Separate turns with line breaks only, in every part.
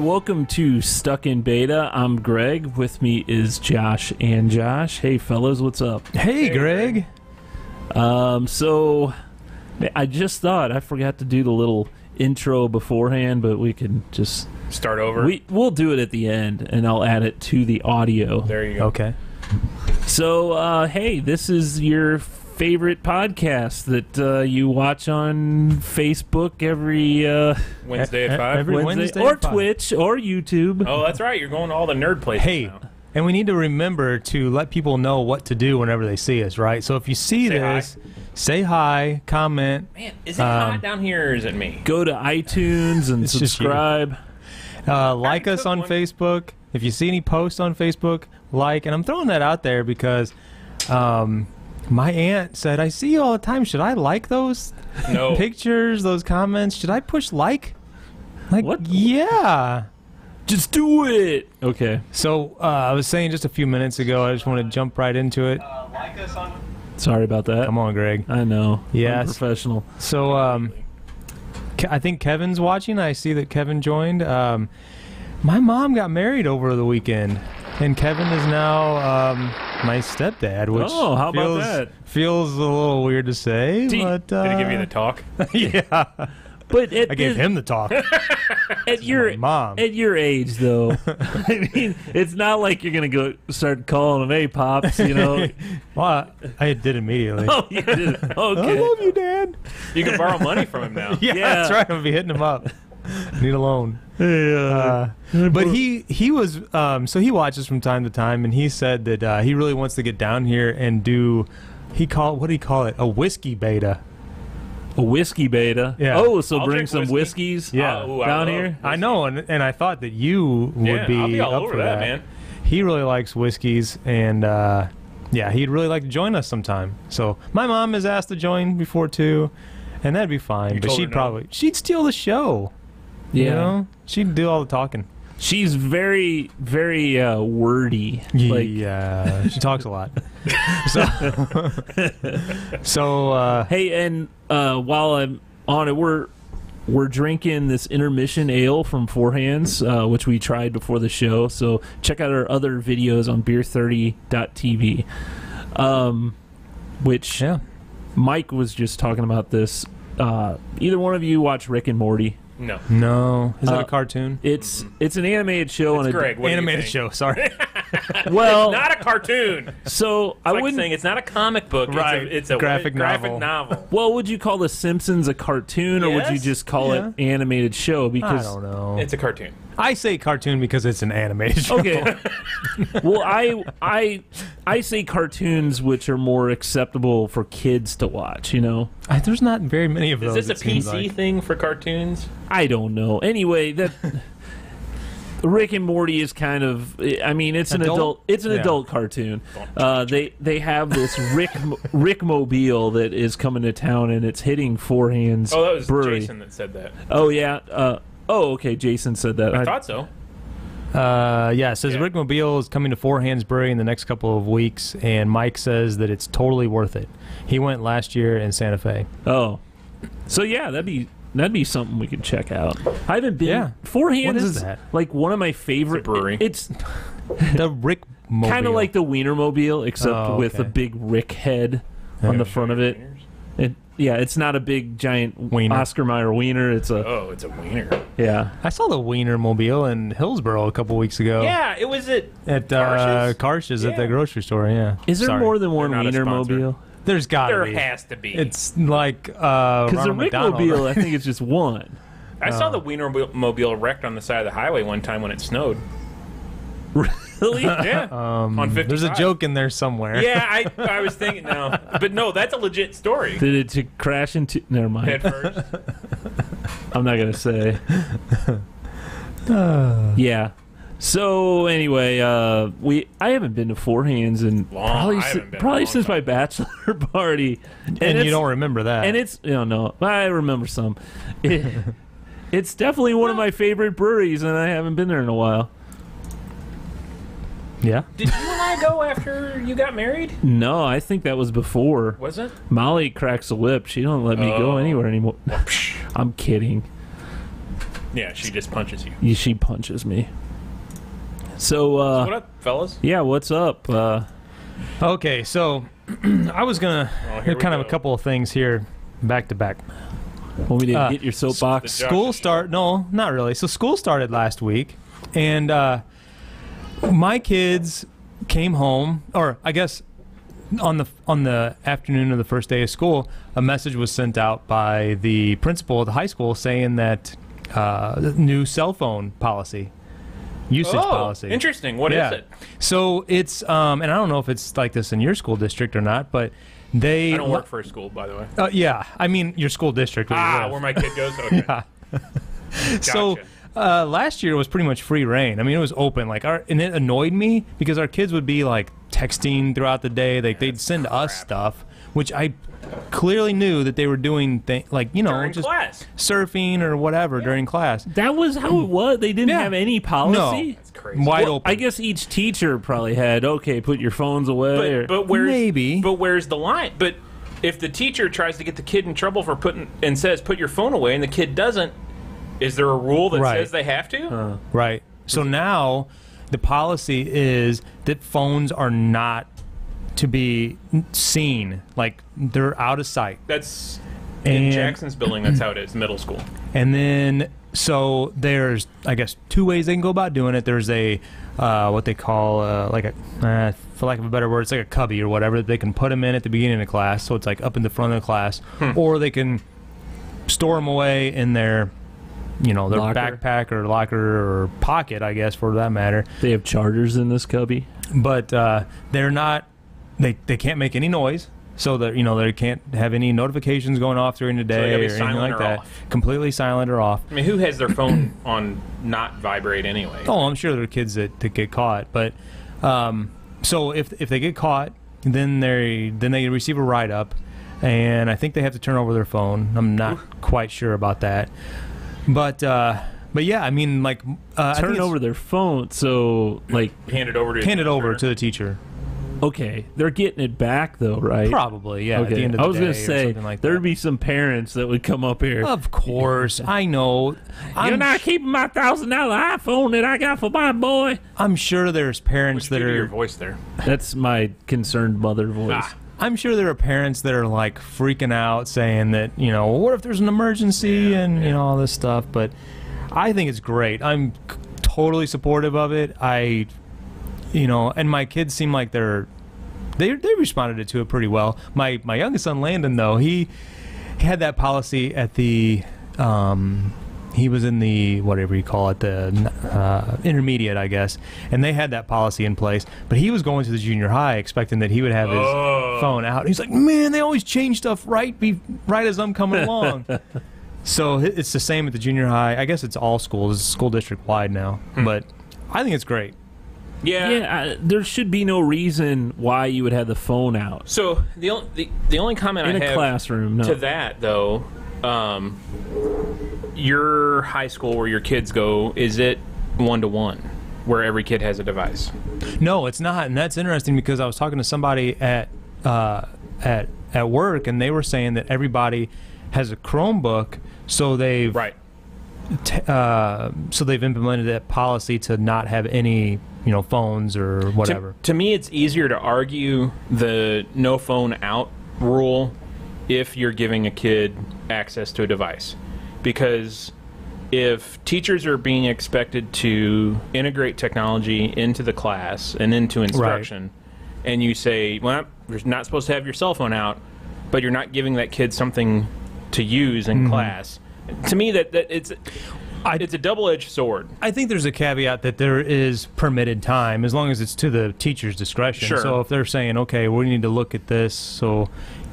welcome to Stuck in Beta. I'm Greg. With me is Josh and Josh. Hey, fellas, what's up?
Hey, Greg.
So I just thought I forgot to do the little intro beforehand, but we can just
start over.
We'll do it at the end, and I'll add it to the audio.
There you go.
Okay.
So, hey, this is your favorite podcast that you watch on Facebook every
Wednesday at 5?
Every Wednesday
or
at 5.
Twitch or YouTube.
Oh, that's right. You're going to all the nerd places now.
And we need to remember to let people know what to do whenever they see us, right? So if you see this, say hi, comment.
Man, is it hot down here or is it me?
Go to iTunes and subscribe.
Like us on Facebook. If you see any posts on Facebook, like. And I'm throwing that out there because my aunt said, I see you all the time. Should I like those pictures, those comments? Should I push like? Like,
what?
Yeah.
Just do it. Okay.
So I was saying just a few minutes ago, I just want to jump right into it.
Like us on...
Sorry about that.
Come on, Greg.
I know.
Yes.
I'm professional.
So I think Kevin's watching. I see that Kevin joined. My mom got married over the weekend, and Kevin is now my stepdad, which
how about that?
Feels a little weird to say. But,
did he give you the talk?
Yeah.
But
I gave him the talk.
At your
mom.
At your age, though, I mean, it's not like you're gonna go start calling him, "Hey, pops," you know.
Well, I did immediately.
Oh, you did. Okay.
I love you, Dad.
You can borrow money from him now.
Yeah, that's right. I'm gonna be hitting him up. Need a loan.
Yeah.
But he was so he watches from time to time, and he said that he really wants to get down here and do. What do you call it? A whiskey beta.
A whiskey beta.
Yeah.
Oh, so
I'll
bring
drink
some
whiskey.
whiskeys.
Yeah.
Down here.
I know, and I thought that you would be
I'll be all
up
over
for
that, man.
He really likes whiskeys, and yeah, he'd really like to join us sometime. So my mom has asked to join before too, and that'd be fine.
You
but
told her no?
she'd steal the show.
Yeah.
You know? She'd do all the talking.
She's very, very wordy.
Yeah, she talks a lot. So
Hey, and while I'm on it, we're drinking this intermission ale from Four Hands, which we tried before the show. So check out our other videos on beer30.tv. Which Mike was just talking about this. Either one of you watch Rick and Morty?
No. Is that a cartoon?
It's an animated show.
It's Greg. What
Animated show. Sorry.
Well,
it's not a cartoon.
So
I wouldn't saying it's not a comic book.
Right.
It's a
graphic
novel.
Well, would you call The Simpsons a cartoon, or would you just call it animated show? Because
I don't know.
It's a cartoon.
I say cartoon because it's an animated show.
Okay. Well, I say cartoons which are more acceptable for kids to watch, you know?
There's not very many of those.
Is this a PC thing for cartoons?
I don't know. Anyway, that Rick and Morty is kind of, I mean, it's an adult cartoon. They have this Rick Mobile that is coming to town, and it's hitting Four Hands
Oh, that was
Brewery.
Jason that said that.
Oh, yeah. Okay, Jason said that.
I thought so.
It says Rick Mobile is coming to Four Hands Brewery in the next couple of weeks, and Mike says that it's totally worth it. He went last year in Santa Fe.
Oh. So, yeah, that'd be something we could check out. I haven't been.
Yeah.
Four Hands
What is
is
that?
like one of my favorite.
It's a brewery.
It's
The Rick Mobile.
kind of like the Wienermobile, except with a big Rick head on the front of it. It's not a big giant
Wiener.
Oscar Mayer wiener. It's a
it's a wiener.
yeah.
I saw the Wiener Mobile in Hillsboro a couple weeks ago.
Yeah, it was at
Karsh's at the grocery store. Yeah.
Is there more than one
They're not a
Wiener
sponsor.
Mobile?
There's gotta
There
be.
has to be.
It's like
Because the Rick Mobile, I think it's just one.
I saw the Wiener Mobile wrecked on the side of the highway one time when it snowed.
Really?
Yeah. On 55.
There's a joke in there somewhere.
Yeah, I was thinking no. But no, that's a legit story.
Did it to crash into? Never mind.
Head first.
I'm not gonna say. Yeah. So anyway, I haven't been to Four Hands in probably since my bachelor party,
and you don't remember that.
And it's no, I remember some. It's definitely one of my favorite breweries, and I haven't been there in a while.
Yeah.
Did you and I go after you got married?
No, I think that was before.
Was it?
Molly cracks a whip. She don't let me go anywhere anymore. I'm kidding.
Yeah, she just punches you.
She punches me. So,
what up, fellas?
Yeah, what's up?
Okay, so I was gonna kind of a couple of things here, back to back.
Want me to get your soapbox?
School no, not really. So school started last week, and my kids came home, or I guess on the afternoon of the first day of school, a message was sent out by the principal of the high school saying that the new cell phone policy. Usage policy.
Interesting. What is it?
So it's, and I don't know if it's like this in your school district or not, but I
don't work for a school, by the way.
Yeah, I mean your school district.
Where my kid goes? Okay.
Yeah.
Gotcha.
So last year was pretty much free reign. I mean, it was open. And it annoyed me because our kids would be like texting throughout the day. They'd send us stuff, which I clearly knew that they were doing
during
just
class.
Surfing or whatever during class.
That was how it was. They didn't have any policy.
No,
that's crazy.
Wide open.
I guess each teacher probably had put your phones away.
But where's
But
where's the line? But if the teacher tries to get the kid in trouble for and says put your phone away, and the kid doesn't, is there a rule that says they have to?
Right. So now the policy is that phones are not to be seen, like they're out of sight.
That's in Jackson's building. That's how it is, middle school.
And then so there's, I guess, two ways they can go about doing it. There's a what they call for lack of a better word, it's like a cubby or whatever that they can put them in at the beginning of class, so it's like up in the front of the class, or they can store them away in their their backpack or locker or pocket, I guess, for that matter.
They have chargers in this cubby,
but they're not. They can't make any noise, so that they can't have any notifications going off during the day or anything like that.
Off.
Completely silent or off.
I mean, who has their phone on not vibrate anyway?
Oh, I'm sure there are kids that get caught, but so if they get caught, then they receive a write up, and I think they have to turn over their phone. I'm not quite sure about that, but yeah, I mean, like
turn over their phone, so like
hand it over
to the teacher.
Okay, they're getting it back though, right?
Probably, yeah.
Okay.
At the end of the
I was
day
going to say
like
there'd be some parents that would come up here.
Of course, I know.
You're not keeping my $1,000 iPhone that I got for my boy.
I'm sure there's parents that are.
Your voice there.
That's my concerned mother voice.
I'm sure there are parents that are like freaking out, saying that what if there's an emergency and all this stuff. But I think it's great. I'm totally supportive of it. And my kids seem like they responded to it pretty well. My youngest son Landon, though, he had that policy at the he was in the whatever you call it, the intermediate, I guess, and they had that policy in place. But he was going to the junior high expecting that he would have his phone out. He's like, man, they always change stuff right as I'm coming along. So it's the same at the junior high. I guess it's all schools, it's school district wide now, but I think it's great.
Yeah,
there should be no reason why you would have the phone out.
So the only comment
in
I
a
have
classroom
to that though, your high school where your kids go, is it 1-to-1 where every kid has a device?
No, it's not, and that's interesting because I was talking to somebody at work, and they were saying that everybody has a Chromebook, so they've so they've implemented that policy to not have any phones or whatever.
To me, it's easier to argue the no phone out rule if you're giving a kid access to a device, because if teachers are being expected to integrate technology into the class and into instruction, and you say, well, you're not supposed to have your cell phone out, but you're not giving that kid something to use in class, to me that it's a double-edged sword.
I think there's a caveat that there is permitted time as long as it's to the teacher's discretion.
Sure.
So if they're saying, okay, we need to look at this, so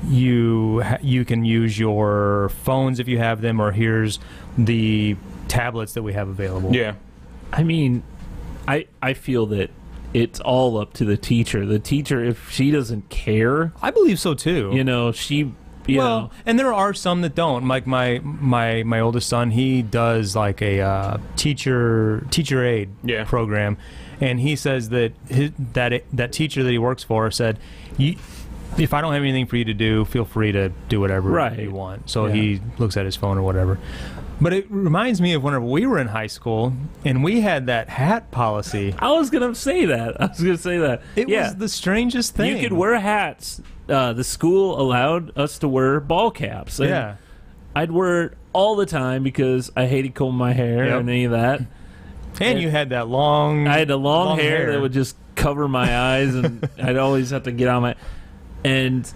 you can use your phones if you have them, or here's the tablets that we have available.
Yeah.
I mean, I feel that it's all up to the teacher. The teacher, if she doesn't care,
I believe so too.
You know.
And there are some that don't. Like my oldest son, he does like a teacher aid program, and he says that that teacher that he works for said, if I don't have anything for you to do, feel free to do whatever you want. So he looks at his phone or whatever. But it reminds me of whenever we were in high school and we had that hat policy.
I was going to say that.
It was the strangest thing.
You could wear hats. The school allowed us to wear ball caps. And I'd wear it all the time because I hated combing my hair and any of that.
And you had that long...
I had the long hair that would just cover my eyes, and I'd always have to get on my... And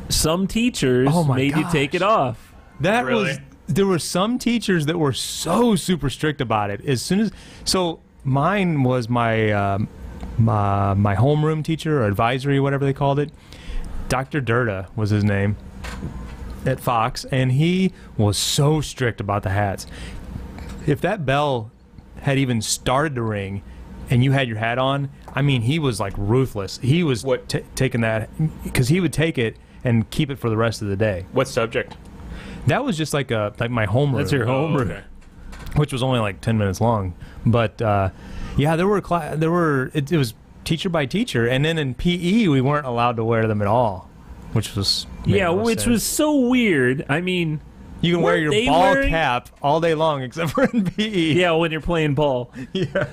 some teachers made you take it off.
That was... There were some teachers that were so super strict about it. As soon as... So mine was my my homeroom teacher or advisory, whatever they called it. Dr. Durda was his name at Fox, and he was so strict about the hats. If that bell had even started to ring and you had your hat on, I mean, he was like ruthless. He was taking that, because he would take it and keep it for the rest of the day.
What subject?
That was just like my homeroom.
That's your homeroom.
Okay.
Which was only like 10 minutes long. But yeah, it was teacher by teacher, and then in PE we weren't allowed to wear them at all, which was
was so weird. I mean,
you can wear your ball cap all day long except for in PE.
Yeah, when you're playing ball.
Yeah.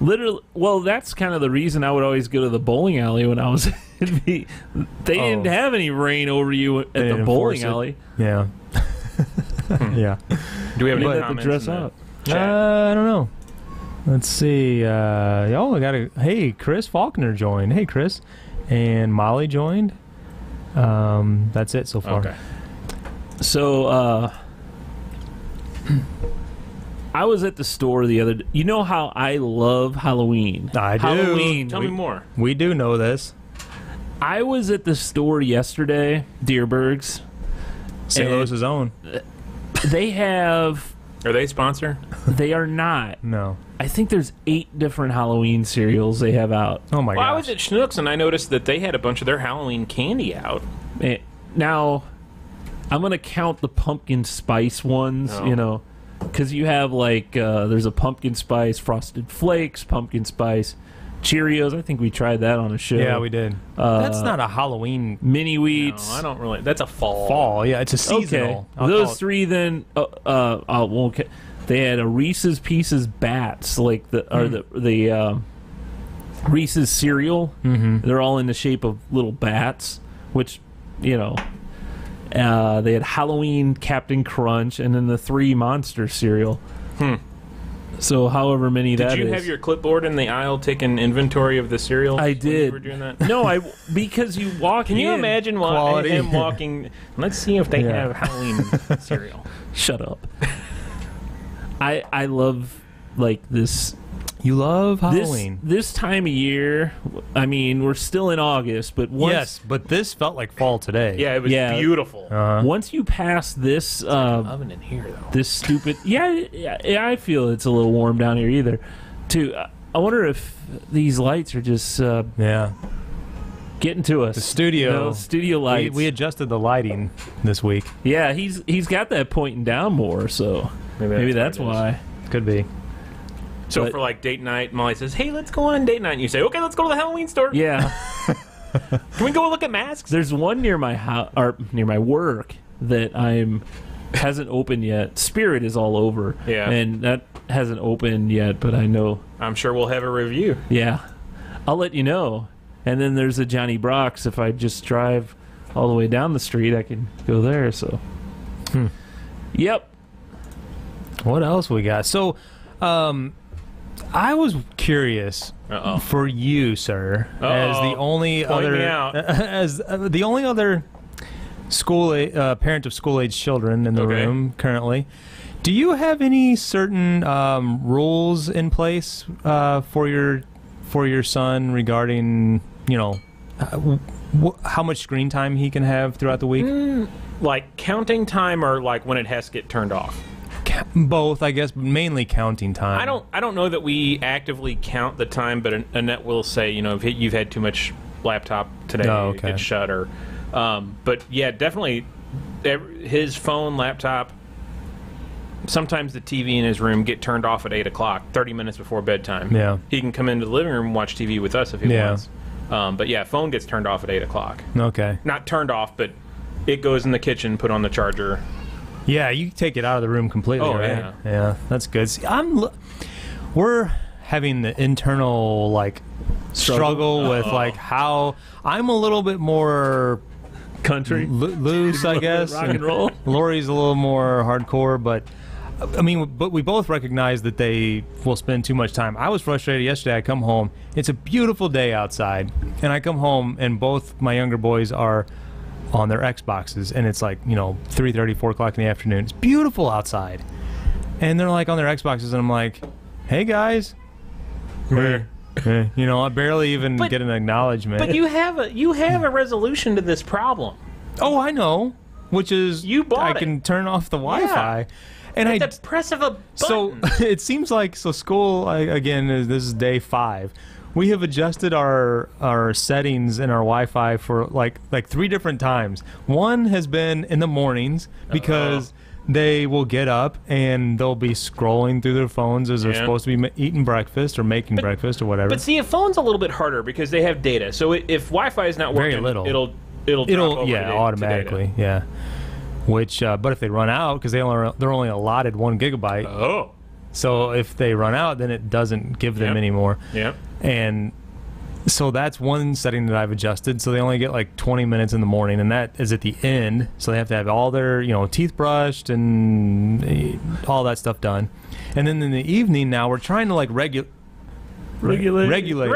Literally, well, that's kind of the reason I would always go to the bowling alley when I was in PE. They didn't have any reign over you at the bowling alley.
Yeah. Yeah.
Do we have any
to
comments?
Dress up.
I don't know. Let's see. Hey, Chris Faulkner joined. Hey, Chris. And Molly joined. That's it so far.
Okay.
So, I was at the store the other day. You know how I love Halloween.
I do.
Halloween.
Tell me more.
We do know this.
I was at the store yesterday, Deerberg's.
St. Louis's own.
They have...
Are they a sponsor?
They are not.
No.
I think there's 8 different Halloween cereals they have out.
Oh my gosh.
I was at Schnucks and I noticed that they had a bunch of their Halloween candy out.
Now, I'm going to count the pumpkin spice ones, because you have like, there's a pumpkin spice Frosted Flakes, pumpkin spice Cheerios. I think we tried that on a show.
Yeah, we did. That's not a Halloween.
Mini Wheats.
No, I don't really. That's a fall.
Fall, yeah. It's a seasonal.
Okay. Those 3 then, they had a Reese's Pieces Bats, like the Reese's cereal.
Mm-hmm.
They're all in the shape of little bats, which, they had Halloween Captain Crunch, and then the 3 Monster cereal. So however many that is.
Did you have your clipboard in the aisle taking inventory of the cereal?
I did.
You were doing that?
No, because you walk in.
Can you imagine him walking? Let's see if they have Halloween cereal.
Shut up. I love, like, this...
You love Halloween.
This time of year, I mean, we're still in August, but
yes, but this felt like fall today.
Yeah, it was beautiful.
Once you pass this,
oven in here though.
This stupid, I feel it's a little warm down here either. Too, I wonder if these lights are just getting to us.
The studio,
studio lights.
We adjusted the lighting this week.
Yeah, he's got that pointing down more, so maybe that's why.
Could be.
So for like date night, Molly says, "Hey, let's go on date night." And you say, "Okay, let's go to the Halloween store."
Yeah.
Can we go look at masks?
There's one near my house, or near my work, that hasn't opened yet. Spirit is all over.
Yeah.
And that hasn't opened yet, but I know.
I'm sure we'll have a review.
Yeah. I'll let you know. And then there's a Johnny Brock's. If I just drive all the way down the street, I can go there. So. Yep.
What else we got? So, I was curious for you, sir, as the only other school parent of school-age children in the room currently. Do you have any certain rules in place for your son regarding how much screen time he can have throughout the week?
Like counting time, or like when it has to get turned off?
Both, I guess, but mainly counting time.
I don't know that we actively count the time, but Annette will say, if you've had too much laptop today, get shut. But yeah, definitely his phone, laptop, sometimes the TV in his room get turned off at 8 o'clock, 30 minutes before bedtime.
Yeah.
He can come into the living room and watch TV with us if he wants. But yeah, phone gets turned off at 8 o'clock.
Okay.
Not turned off, but it goes in the kitchen, put on the charger.
Yeah, you take it out of the room completely,
Oh,
right?
yeah.
Yeah, that's good. See, we're having the internal, like, struggle with, like, how I'm a little bit more
Country.
loose, I guess.
Rock and roll.
Lori's a little more hardcore, but I mean, but we both recognize that they will spend too much time. I was frustrated yesterday. I come home. It's a beautiful day outside, and I come home, and both my younger boys are on their Xboxes, and it's like, 3:30, 4 o'clock in the afternoon. It's beautiful outside, and they're like on their Xboxes, and I'm like, "Hey guys." I barely even get an acknowledgement.
But you have a resolution to this problem.
Oh, I know. Which is
You bought
I can turn off the Wi-Fi.
Yeah.
And
At the press of a button.
So it seems like school again. This is day 5. We have adjusted our settings in our Wi-Fi for like 3 different times. One has been in the mornings because they will get up and they'll be scrolling through their phones as they're supposed to be eating breakfast or making breakfast or whatever.
But see, a phone's a little bit harder because they have data. So if Wi-Fi is not working,
Very little.
it'll drop over to
automatically,
data.
Which, but if they run out, because they're only allotted 1 gigabyte.
Oh.
So if they run out, then it doesn't give them anymore.
Yeah.
And so that's one setting that I've adjusted. So they only get like 20 minutes in the morning, and that is at the end. So they have to have all their teeth brushed and all that stuff done. And then in the evening, now we're trying to like regulate
Regulator.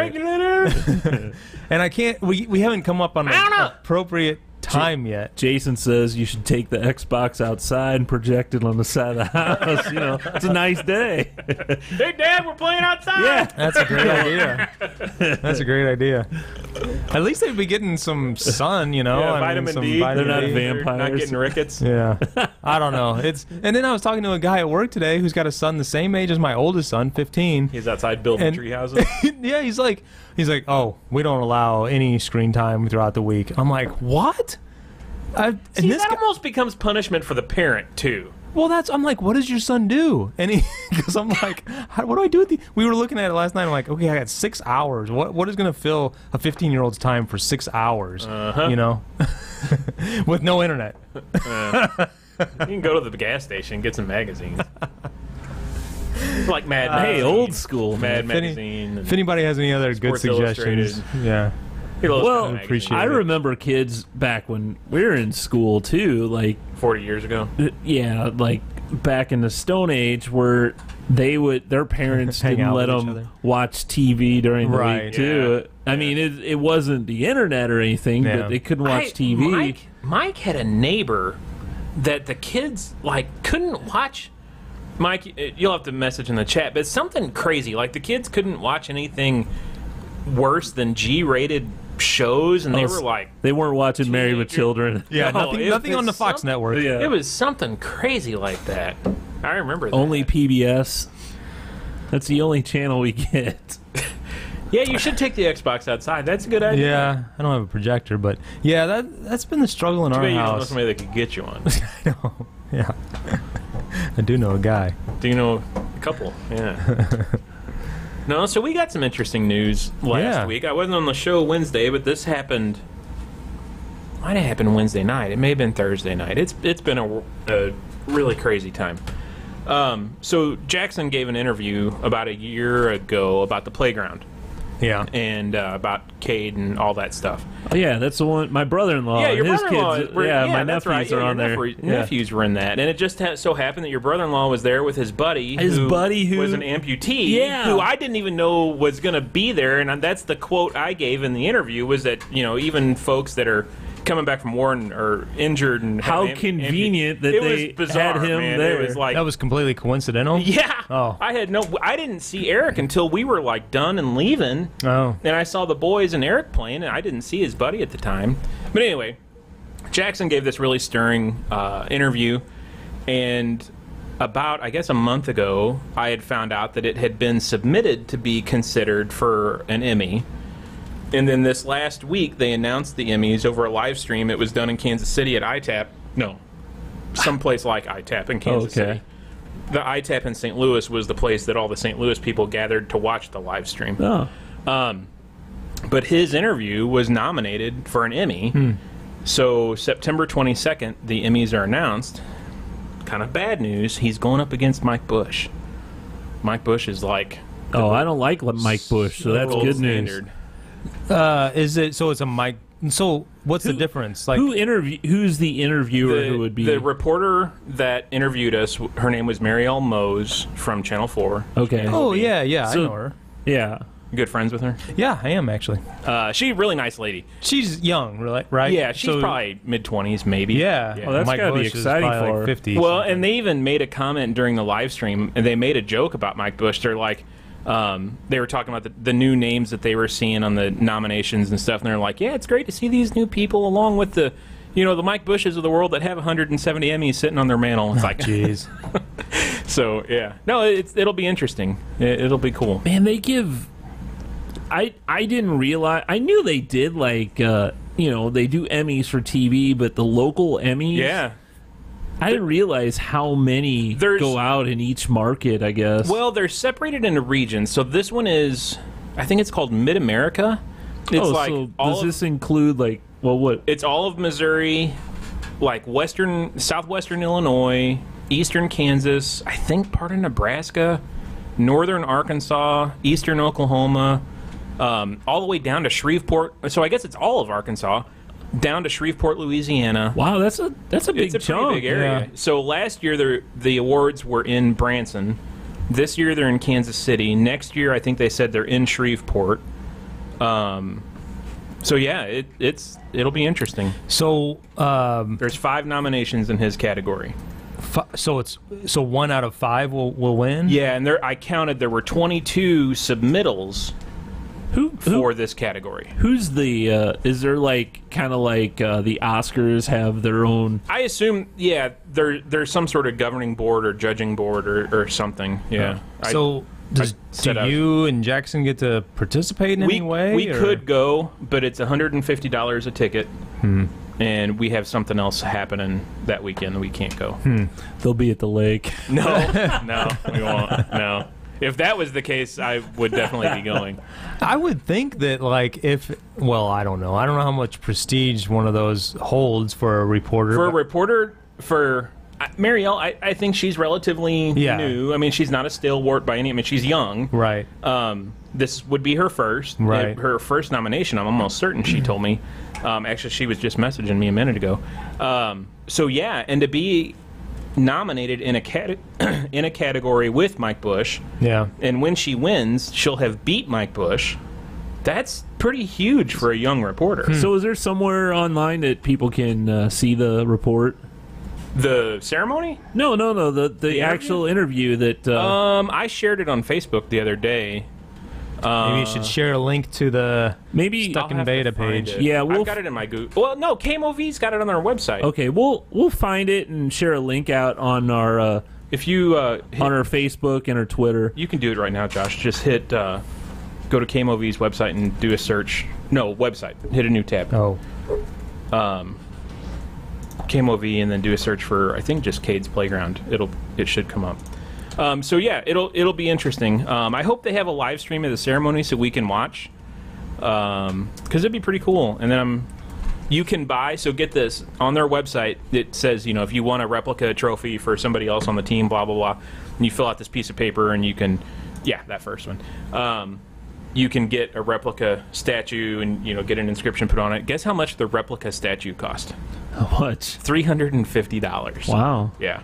and I can't. We haven't come up on an appropriate time yet.
Jason says you should take the Xbox outside and project it on the side of the house. It's a nice day.
Hey, Dad, we're playing outside.
Yeah,
That's a great idea. That's a great idea. At least they'd be getting some sun,
vitamin
some
D.
vitamin
They're not
D.
vampires.
Not getting rickets.
Yeah, I don't know. And then I was talking to a guy at work today who's got a son the same age as my oldest son, 15.
He's outside building tree houses.
Yeah, he's like, oh, we don't allow any screen time throughout the week. I'm like, what?
That almost becomes punishment for the parent too.
Well, I'm like, what does your son do? And because I'm like, what do I do with we were looking at it last night. I'm like, okay, I got 6 hours. What is going to fill a 15-year-old's time for 6 hours? With no internet.
You can go to the gas station and get some magazines. Like Mad Magazine.
Hey, old school,
Mad
man.
Magazine.
If anybody has any other good
Sports
suggestions,
Illustrated.
yeah.
Well,
appreciate
I
it.
remember kids back when we were in school too, like
40 years ago.
Yeah, like back in the Stone Age, where their parents
Hang
didn't
out
let
with each
them
other.
watch TV during the
Right.
week too.
Yeah.
I mean, it wasn't the internet or anything,
Yeah.
but they couldn't watch TV.
Mike had a neighbor that the kids couldn't watch. Mike, you'll have to message in the chat, but it's something crazy. Like the kids couldn't watch anything worse than G-rated shows, and they were like,
they weren't watching Married with Children.
Yeah,
No,
nothing on the
it's
Fox network.
Yeah.
it was something crazy like that. I remember that.
Only PBS. That's the only channel we get.
Yeah, you should take the Xbox outside. That's a good idea.
Yeah, I don't have a projector, but yeah, that's been the struggle in
Too
our
bad you don't know
house.
somebody that could get you one.
I know. Yeah, I do know a guy.
Do you know a couple? Yeah. No, so we got some interesting news last week. I wasn't on the show Wednesday, but this happened. Might have happened Wednesday night. It may have been Thursday night. It's been a really crazy time. So Jackson gave an interview about a year ago about the playground.
Yeah.
And about Cade and all that stuff.
Oh, yeah, that's the one. My brother-in-law.
Yeah, your
and his
brother-in-law.
kids. My
that's
nephews
right.
are on there.
Nephews were in that, and it just so happened that your brother-in-law was there with his buddy.
His buddy who
was an amputee.
Yeah.
Who I didn't even know was going to be there, and that's the quote I gave in the interview was that even folks that are coming back from war and are injured and
How convenient that
it
they
was bizarre,
had him
man.
there.
It was like
That was completely coincidental.
yeah.
Oh.
I didn't see Eric until we were done and leaving.
Oh.
And I saw the boys and Eric playing, and I didn't see his buddy at the time. But anyway, Jackson gave this really stirring interview, and about, I guess, a month ago, I had found out that it had been submitted to be considered for an Emmy. And then this last week, they announced the Emmys over a live stream. It was done in Kansas City at ITAP. No, someplace like ITAP in Kansas City. The ITAP in St. Louis was the place that all the St. Louis people gathered to watch the live stream.
Oh.
But his interview was nominated for an Emmy. So September 22nd, the Emmys are announced. Kind of bad news. He's going up against Mike Bush. Mike Bush is like...
Oh, I don't like Mike Bush, so that's good news.
Is it so? It's a Mike. So what's the difference? Like
who's the interviewer who would be
the reporter that interviewed us? Her name was Marielle Mose from Channel 4.
Okay.
Oh yeah, I know her.
Yeah.
You good friends with her?
Yeah, I am actually.
She's a really nice lady.
She's young, right?
Yeah, she's probably mid-20s, maybe.
Yeah.
Oh, that's gotta be exciting for her.
Like 50.
Well, and they even made a comment during the live stream, and they made a joke about Mike Bush. They're like, they were talking about the new names that they were seeing on the nominations and stuff, and they're like, yeah, it's great to see these new people along with the Mike Bushes of the world that have 170 Emmys sitting on their mantle. It's like,
jeez.
So, yeah. No, it'll be interesting. It'll be cool.
Man, they give... I didn't realize... I knew they did, like, they do Emmys for TV, but the local Emmys...
Yeah.
I didn't realize how many go out in each market, I guess.
Well, they're separated into regions. So this one is... I think it's called Mid-America. It's
so does this include, like... Well, what?
It's all of Missouri, like southwestern Illinois, eastern Kansas, I think part of Nebraska, northern Arkansas, eastern Oklahoma, all the way down to Shreveport. So I guess it's all of Arkansas, down to Shreveport, Louisiana.
Wow, that's a big
It's a
chunk.
pretty big area.
Yeah.
So last year the awards were in Branson. This year they're in Kansas City. Next year I think they said they're in Shreveport. So yeah, it'll be interesting.
So
there's 5 nominations in his category.
So 1 out of 5 will win.
Yeah, and I counted there were 22 submittals for this category.
Who's the? Is there like kind of like the Oscars have their own?
I assume, yeah, there's some sort of governing board or judging board or something. Yeah.
So. Do you and Jackson get to participate in any way?
We could go, but it's $150 a ticket, and we have something else happening that weekend that we can't go.
They'll be at the lake.
No, we won't. No. If that was the case, I would definitely be going.
I would think that, like, I don't know. I don't know how much prestige one of those holds for a reporter.
For Marielle, I think she's relatively new. I mean, she's not a stalwart by any... I mean, she's young.
Right.
This would be her first.
Right.
Her first nomination, I'm almost certain, she told me. Actually, she was just messaging me a minute ago. So, yeah, and to be nominated in a category with Mike Bush, and when she wins, she'll have beat Mike Bush. That's pretty huge for a young reporter.
So is there somewhere online that people can see the report?
The ceremony?
No. The actual interview that...
I shared it on Facebook the other day.
Maybe you should share a link to the Stuck in Beta page.
Yeah,
I've got it in my Google. Well, no, KMOV's got it on their website.
Okay, we'll find it and share a link out on our
if you
on our Facebook and our Twitter.
You can do it right now, Josh. Just hit go to KMOV's website and do a search. No, website. Hit a new tab.
Oh.
KMOV and then do a search for, I think, just Cade's Playground. It should come up. So yeah, it'll be interesting. I hope they have a live stream of the ceremony so we can watch, because it'd be pretty cool. And then you can buy. So get this on their website. It says, if you want a replica trophy for somebody else on the team, blah blah blah. And you fill out this piece of paper, and you can, that first one. You can get a replica statue and get an inscription put on it. Guess how much the replica statue cost?
How much?
$350.
Wow.
Yeah.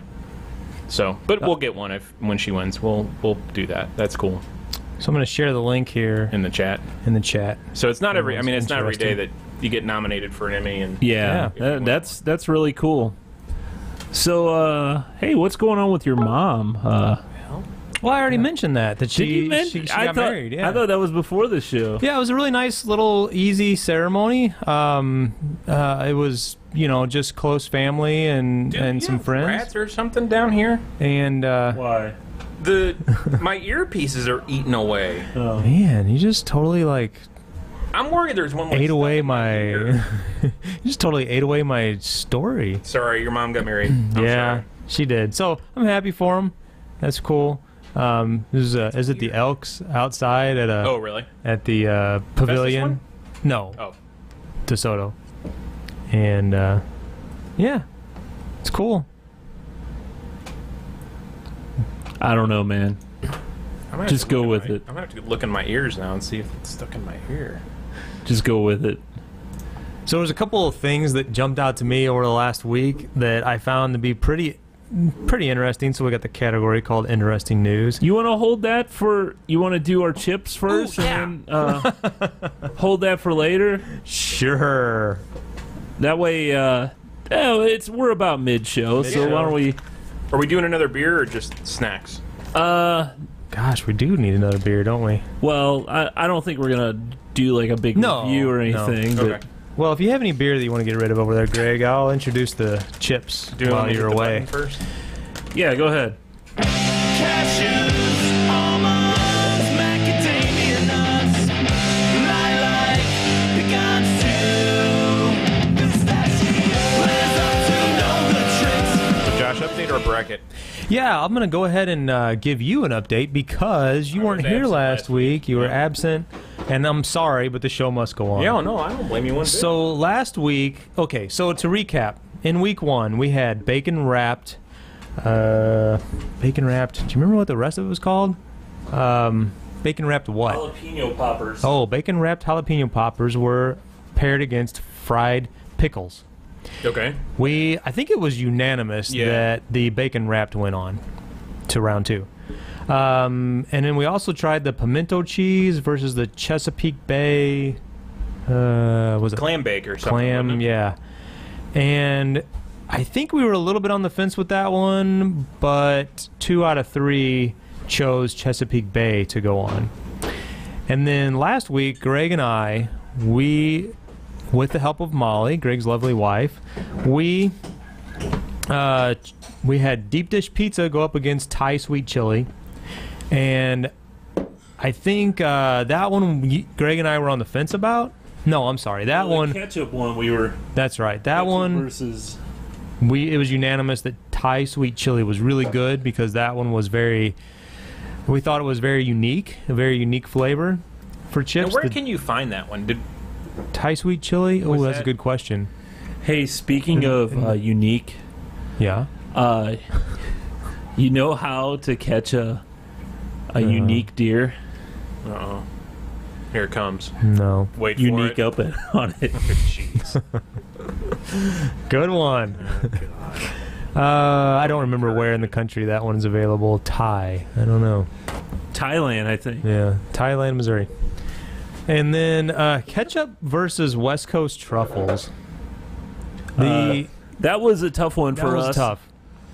So, but we'll get one when she wins. We'll do that. That's cool.
So I'm going to share the link here
in the chat. So it's not every. I mean, it's not every day that you get nominated for an Emmy. And
that's really cool. So, hey, what's going on with your mom?
Well, I already mentioned that she got married. Yeah.
I thought that was before the show.
Yeah, it was a really nice little easy ceremony. It was just close family and some friends.
Rats or something down here?
And
why?
My earpieces are eating away.
Oh man, you just totally
I'm worried there's one.
Ate away my. You just totally ate away my story.
Sorry, your mom got married.
Yeah, she did. So I'm happy for him. That's cool. Is it the Elks outside at
oh really?
At the pavilion? No.
Oh.
DeSoto. And, yeah. It's cool.
I don't know, man. Just go with it.
I'm going to have to look in my ears now and see if it's stuck in my ear.
Just go with it.
So there's a couple of things that jumped out to me over the last week that I found to be pretty interesting. So we got the category called Interesting News.
You want to hold that for... You want to do our chips first?
Ooh, yeah.
And then hold that for later?
Sure.
That way, we're about mid-show, so why don't we...
Are we doing another beer or just snacks?
Gosh, we do need another beer, don't we?
Well, I don't think we're going to do like a big review or anything.
No.
But
Okay.
Well, if you have any beer that you want to get rid of over there, Greg, I'll introduce the chips while you're away.
First?
Yeah, go ahead.
Cashews, almonds, macadamia nuts, lilac, pecans too, pistachio. Live up to know the tricks.
Josh, update our bracket.
Yeah, I'm going to go ahead and give you an update because you weren't here last week. You were absent, and I'm sorry, but the show must go on.
Yeah, no, I don't blame you one bit.
So last week, okay, so to recap, in week 1, we had bacon wrapped. Do you remember what the rest of it was called? Bacon wrapped what?
Jalapeno poppers.
Oh, bacon wrapped jalapeno poppers were paired against fried pickles.
Okay.
I think it was unanimous that the bacon wrapped went on to round 2. And then we also tried the pimento cheese versus the Chesapeake Bay. Was it
Clam bake or something.
clam? Yeah. And I think we were a little bit on the fence with that one, but 2 out of 3 chose Chesapeake Bay to go on. And then last week, Greg and I, with the help of Molly, Greg's lovely wife, we had deep dish pizza go up against Thai sweet chili, and I think that one Greg and I were on the fence about. No, I'm sorry, that one.
The ketchup one we were.
That's right, that one
versus.
It was unanimous that Thai sweet chili was really good because that one was we thought it was very unique, a very unique flavor for chips.
Now, where can you find that one?
Thai sweet chili? Oh, that's a good question.
Hey, speaking of unique,
Yeah.
you know how to catch a unique deer?
Uh-oh. Here it comes.
No.
Wait
Unique
for it.
up on it.
Jeez.
Good one. I don't remember where in the country that one's available. Thai. I don't know.
Thailand, I think.
Yeah. Thailand, Missouri. And then ketchup versus West Coast truffles.
That was a tough one for us.
Tough.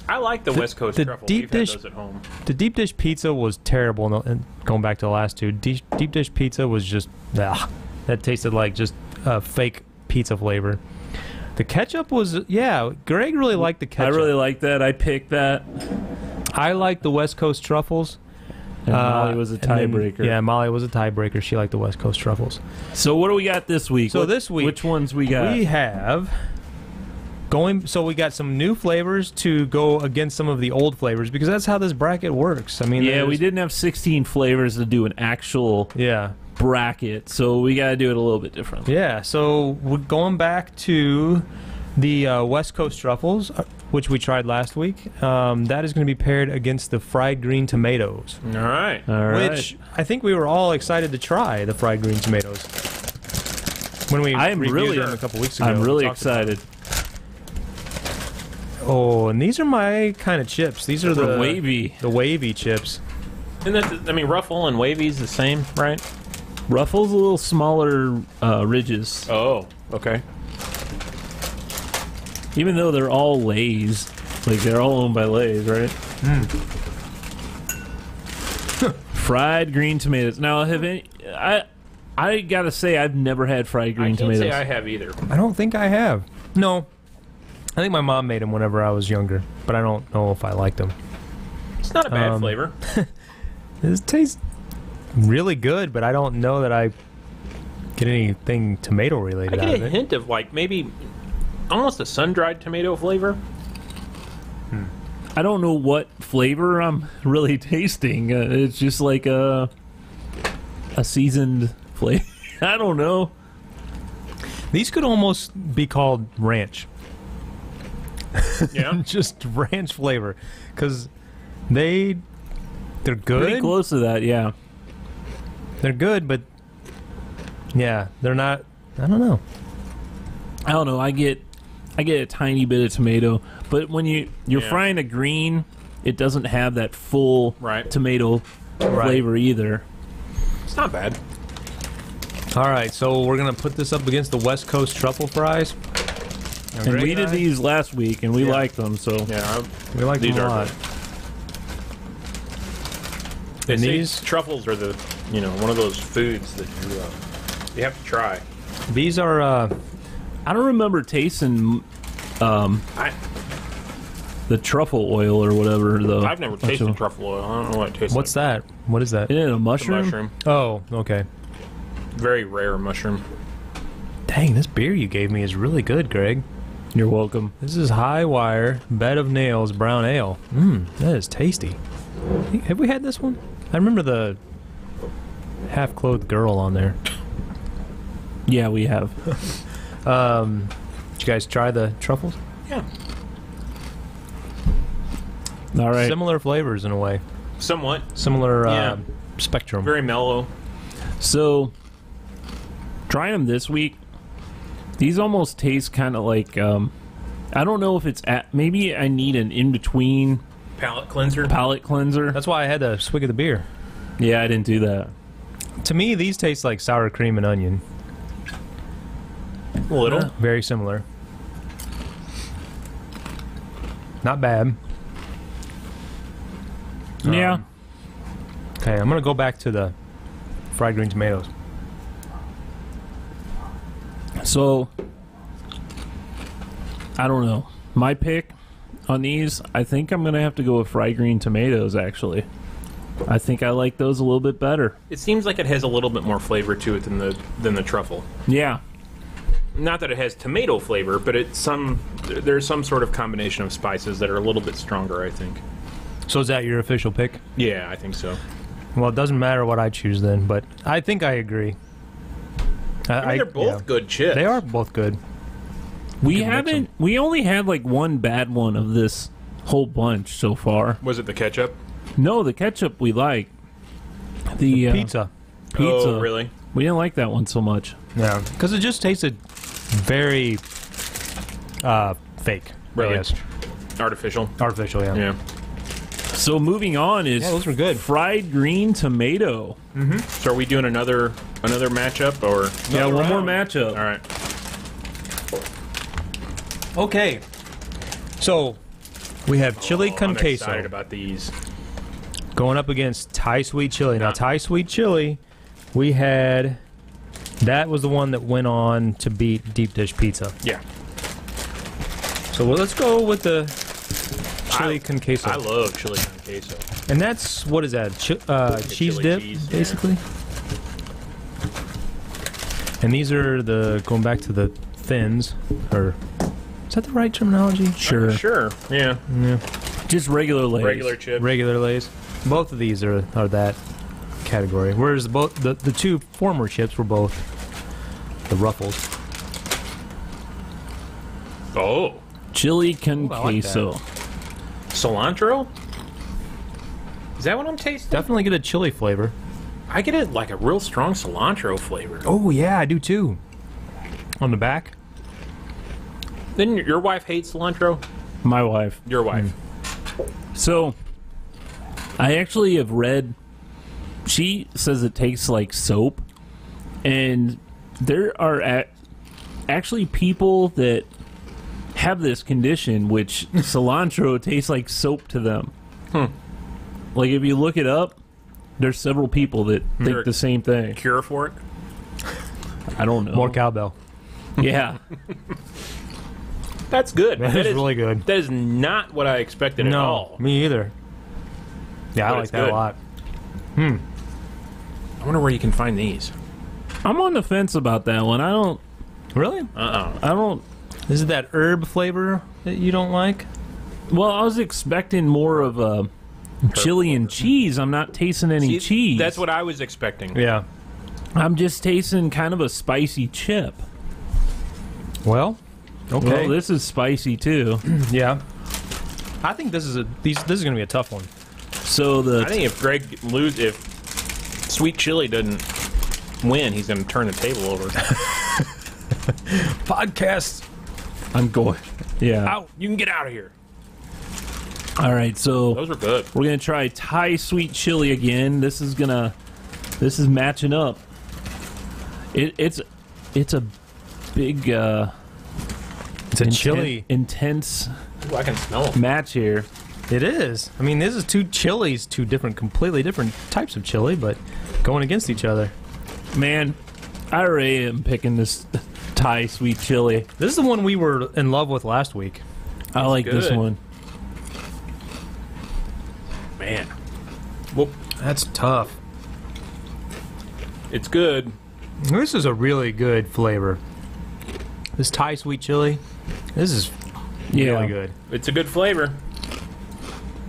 I like the West Coast truffle.
deep
We've had
dish-
those at home.
The deep dish pizza was terrible. And going back to the last 2, deep dish pizza was just that tasted like just fake pizza flavor. The ketchup was Greg really liked the ketchup.
I really like that. I picked that.
I liked the West Coast truffles.
And Molly was a tiebreaker.
Yeah, Molly was a tiebreaker. She liked the West Coast truffles.
So what do we got this week?
So this week,
which ones we got?
We have so we got some new flavors to go against some of the old flavors because that's how this bracket works. I mean,
we didn't have 16 flavors to do an actual bracket, so we got to do it a little bit different.
Yeah, so we're going back to the West Coast truffles, which we tried last week. That is going to be paired against the fried green tomatoes.
All right.
Which I think we were all excited to try the fried green tomatoes when we reviewed them a couple weeks ago.
I'm really excited.
Oh, and these are my kind of chips. These are the wavy chips.
And Ruffle and Wavy's the same, right?
Ruffle's a little smaller ridges.
Oh, okay.
Even though they're all Lay's. Like, they're all owned by Lay's, right? Fried green tomatoes. Now, I gotta say, I've never had fried green tomatoes.
I can't say I have either.
I don't think I have. No. I think my mom made them whenever I was younger, but I don't know if I liked them.
It's not a bad flavor.
This tastes really good, but I don't know that I get anything tomato related out
I
of
get a
it.
hint of maybe almost a sun-dried tomato flavor.
I don't know what flavor I'm really tasting. It's just like a seasoned flavor. I don't know.
These could almost be called ranch.
Yeah.
Just ranch flavor. Because they're good.
Pretty close to that, yeah.
They're good, but yeah, they're not. I don't know.
I get a tiny bit of tomato, but when you're frying a green, it doesn't have that full tomato flavor either.
It's not bad.
All right, so we're gonna put this up against the West Coast truffle fries.
And we did these last week, and we liked them. So
we like
these
them a lot.
And these truffles are the one of those foods that you have to try.
These are.
I don't remember tasting the truffle oil or whatever. Though
I've never tasted truffle oil. I don't know what it tastes.
What's that? What is that?
Isn't it a mushroom?
It's a mushroom.
Oh, okay.
Very rare mushroom.
Dang, this beer you gave me is really good, Greg.
You're welcome.
This is High Wire Bed of Nails Brown Ale. That is tasty. Have we had this one? I remember the half-clothed girl on there.
Yeah, we have.
Did you guys try the truffles?
Yeah.
All right.
Similar flavors in a way.
Somewhat.
Similar spectrum.
Very mellow.
So, trying them this week, these almost taste kind of like, I don't know if it's, maybe I need an in-between
Palate cleanser.
That's why I had a swig of the beer.
Yeah, I didn't do that.
To me, these taste like sour cream and onion.
A little.
Very similar. Not bad.
Yeah.
Okay, I'm going to go back to the fried green tomatoes.
So, I don't know. My pick on these, I think I'm going to have to go with fried green tomatoes, actually. I think I like those a little bit better.
It seems like it has a little bit more flavor to it than the truffle.
Yeah.
Not that it has tomato flavor, but there's some sort of combination of spices that are a little bit stronger, I think.
So is that your official pick?
Yeah, I think so.
Well, it doesn't matter what I choose then, but I think I agree.
I mean, they're both good chips.
They are both good.
We only had like one bad one of this whole bunch so far.
Was it the ketchup?
No, the ketchup we like. The
pizza.
Oh, really?
We didn't like that one so much.
Yeah, because it just tasted very fake.
Really?
I guess.
Artificial.
Artificial, yeah.
Yeah.
So moving on is
those were good.
Fried green tomato.
Mm-hmm. So are we doing another matchup or?
Yeah, one more matchup.
All right.
Okay. So we have chili con
I'm
queso
excited about these.
going up against Thai sweet chili. Now Thai sweet chili, we had. That was the one that went on to beat deep dish pizza.
Yeah.
So let's go with the chili con queso.
I love chili con queso.
And that's, what is that? Cheese
chili
dip,
cheese, yeah.
basically? And these are going back to the thins, or, is that the right terminology?
Sure.
Sure. Yeah.
Just regular Lay's.
Regular chips.
Regular Lay's. Both of these are that category. Whereas the two former chips were both the Ruffles.
Oh.
Chili con
Ooh, I like
queso.
Cilantro? Is that what I'm tasting?
Definitely get a chili flavor.
I get it like a real strong cilantro flavor.
Oh, yeah, I do too. On the back?
Didn't your wife hate cilantro?
My wife.
Your wife.
So, I actually have read. She says it tastes like soap, and there are actually people that have this condition, which cilantro tastes like soap to them. Like, if you look it up, there's several people that think the same thing.
Cure for it?
I don't know.
More cowbell.
Yeah.
That's good.
That is really good.
That is not what I expected at all.
Me either. Yeah,
But
I like
it's
that
good.
a lot.
I wonder where you can find these.
I'm on the fence about that one. I don't.
Really?
I don't.
Is it that herb flavor that you don't like?
Well, I was expecting more of a chili and cheese. I'm not tasting any cheese.
That's what I was expecting.
Yeah.
I'm just tasting kind of a spicy chip.
Well, okay.
Well, this is spicy too.
Yeah. I think this is going to be a tough one.
So
I think if if Sweet Chili doesn't win, he's going to turn the table over.
Podcast.
I'm going. Yeah.
Out! You can get out of here.
All right. So
Those are good.
we're gonna try Thai sweet chili again. This is matching up. It's a big
It's a chili.
intense
Ooh, I can smell them.
match here.
It is. I mean, this is two chilies, two completely different types of chili, but going against each other.
Man, I already am picking this Thai sweet chili.
This is the one we were in love with last week.
I like this
good.
one.
Man. Well,
That's tough.
it's good.
This is a really good flavor. This Thai sweet chili, this is really good.
It's a good flavor.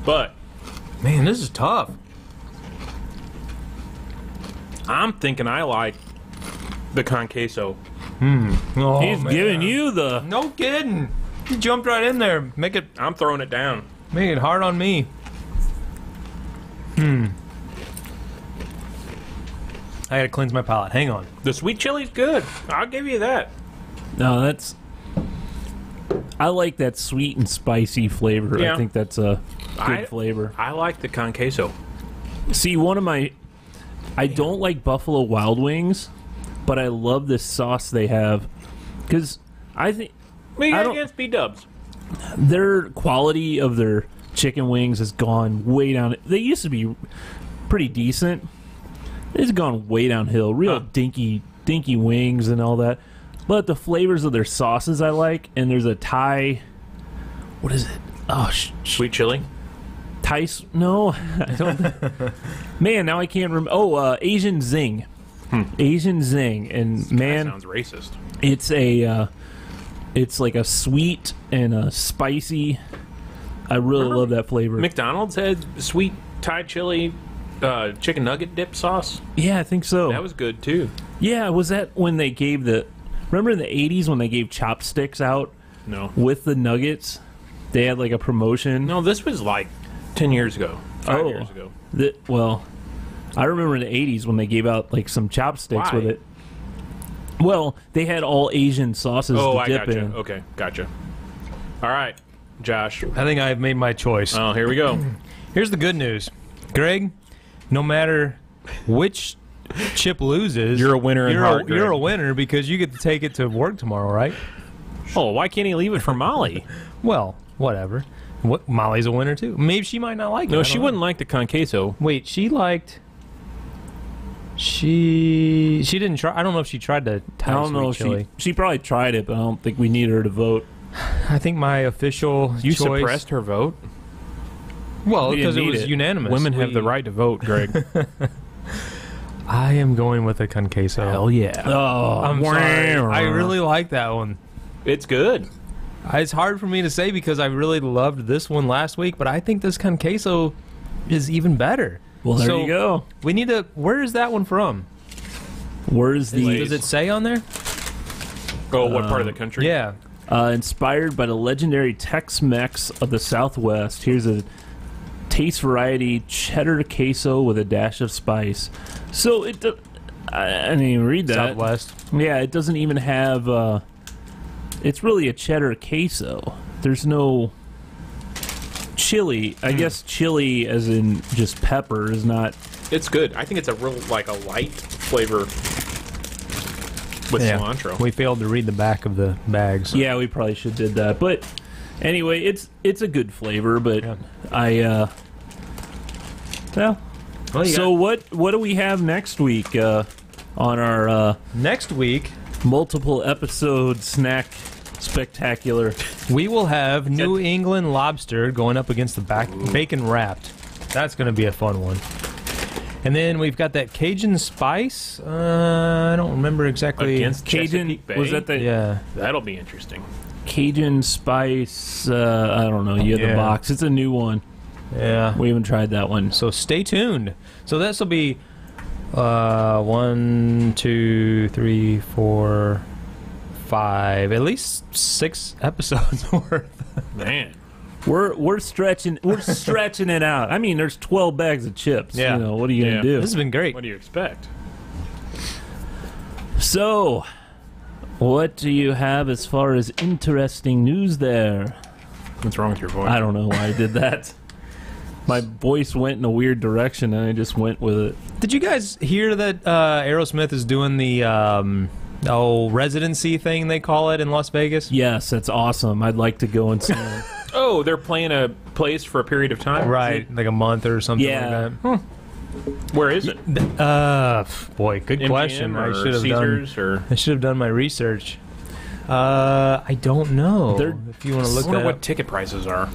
But
Man, this is tough.
I'm thinking I like the con queso.
Oh,
He's
man.
giving you the.
No kidding. You jumped right in there. Make it
I'm throwing it down.
hard on me. I gotta cleanse my palate. Hang on.
The sweet chili's good. I'll give you that.
No, that's. I like that sweet and spicy flavor.
Yeah.
I think that's a good flavor.
I like the con queso.
See, I don't like Buffalo Wild Wings, but I love this sauce they have because I think
We
I
got
don't-
against B-dubs.
their quality of their chicken wings has gone way down. They used to be pretty decent. It's gone way downhill. Real dinky wings and all that. But the flavors of their sauces I like, and there's a Thai. What is it? Oh,
Sweet chili.
Thai. No, I don't. Man, now I can't remember. Oh, Asian Zing. Asian Zing, and man,
That sounds racist.
it's a. It's like a sweet and a spicy. I really love that flavor.
McDonald's had sweet Thai chili chicken nugget dip sauce.
Yeah, I think so.
That was good too.
Yeah, was that when they gave the? Remember in the '80s when they gave chopsticks out
No.
with the nuggets? They had like a promotion.
No, this was like 10 years ago. 5
Oh.
years ago.
Well, I remember in the '80s when they gave out like some chopsticks
Why?
with it. Well, they had all Asian sauces
Oh,
to
I
dip
gotcha.
in.
Okay, gotcha. All right, Josh.
I think I've made my choice.
Oh, here we go.
Here's the good news. Greg, no matter which chip loses,
You're a winner in heart, Greg.
You're a winner because you get to take it to work tomorrow, right?
Oh, why can't he leave it for Molly?
Well, whatever. What, Molly's a winner too. Maybe she might not like it.
No,
I
she
don't
wouldn't
know.
like the con queso.
Wait, she liked. She didn't try. I don't know if she tried the Thai
I don't know if
sweet chili.
she probably tried it, but I don't think we need her to vote.
I think my official
You
choice.
suppressed her vote.
Well,
We
because it
didn't
was
need it.
unanimous.
Women have
We-
the right to vote, Greg.
I am going with a con queso.
Hell yeah.
Oh,
I'm sorry. I really like that one.
It's good.
It's hard for me to say because I really loved this one last week, but I think this con queso is even better.
Well, there
So,
you go.
We need to. Where is that one from?
Where's the
Does it say on there?
Oh, what part of the country?
Yeah.
inspired by the legendary Tex-Mex of the Southwest? Here's a taste variety cheddar queso with a dash of spice. So it. I didn't even read that.
Southwest.
Yeah, it doesn't even have. It's really a cheddar queso. There's no chili. I guess chili, as in just pepper, is not.
It's good. I think it's a real, like, a light flavor with cilantro.
We failed to read the back of the bag. So.
Yeah, we probably should did that. But anyway, it's a good flavor. But
Yeah.
well. So what do we have next week on our
Next week,
multiple episode snack spectacular?
we will have New England lobster going up against the bacon wrapped. That's going to be a fun one. And then we've got that Cajun spice. I don't remember exactly.
Against
Cajun
Chesapeake Bay?
was that the
Yeah.
That'll be interesting.
Cajun spice? I don't know. You have the
Yeah.
box. It's a new one.
Yeah.
We haven't tried that one.
So stay tuned. So this will be 1, 2, 3, 4, at least 6 episodes worth.
Man.
We're stretching it out. I mean, there's 12 bags of chips.
Yeah.
You know, what are you gonna do?
This has been great.
What do you expect?
So, what do you have as far as interesting news there?
What's wrong with your voice?
I don't know why I did that. My voice went in a weird direction, and I just went with it.
Did you guys hear that Aerosmith is doing the residency thing they call it in Las Vegas?
Yes, that's awesome. I'd like to go and see it.
Oh, they're playing a place for a period of time?
Right, like a month or something
Yeah.
like
Where is it?
that. Boy, good
MGM
question.
or
I should have
Caesars or
done my research. I don't know.
They're-
If you want to
I
look
wonder
that
what
up.
ticket prices are.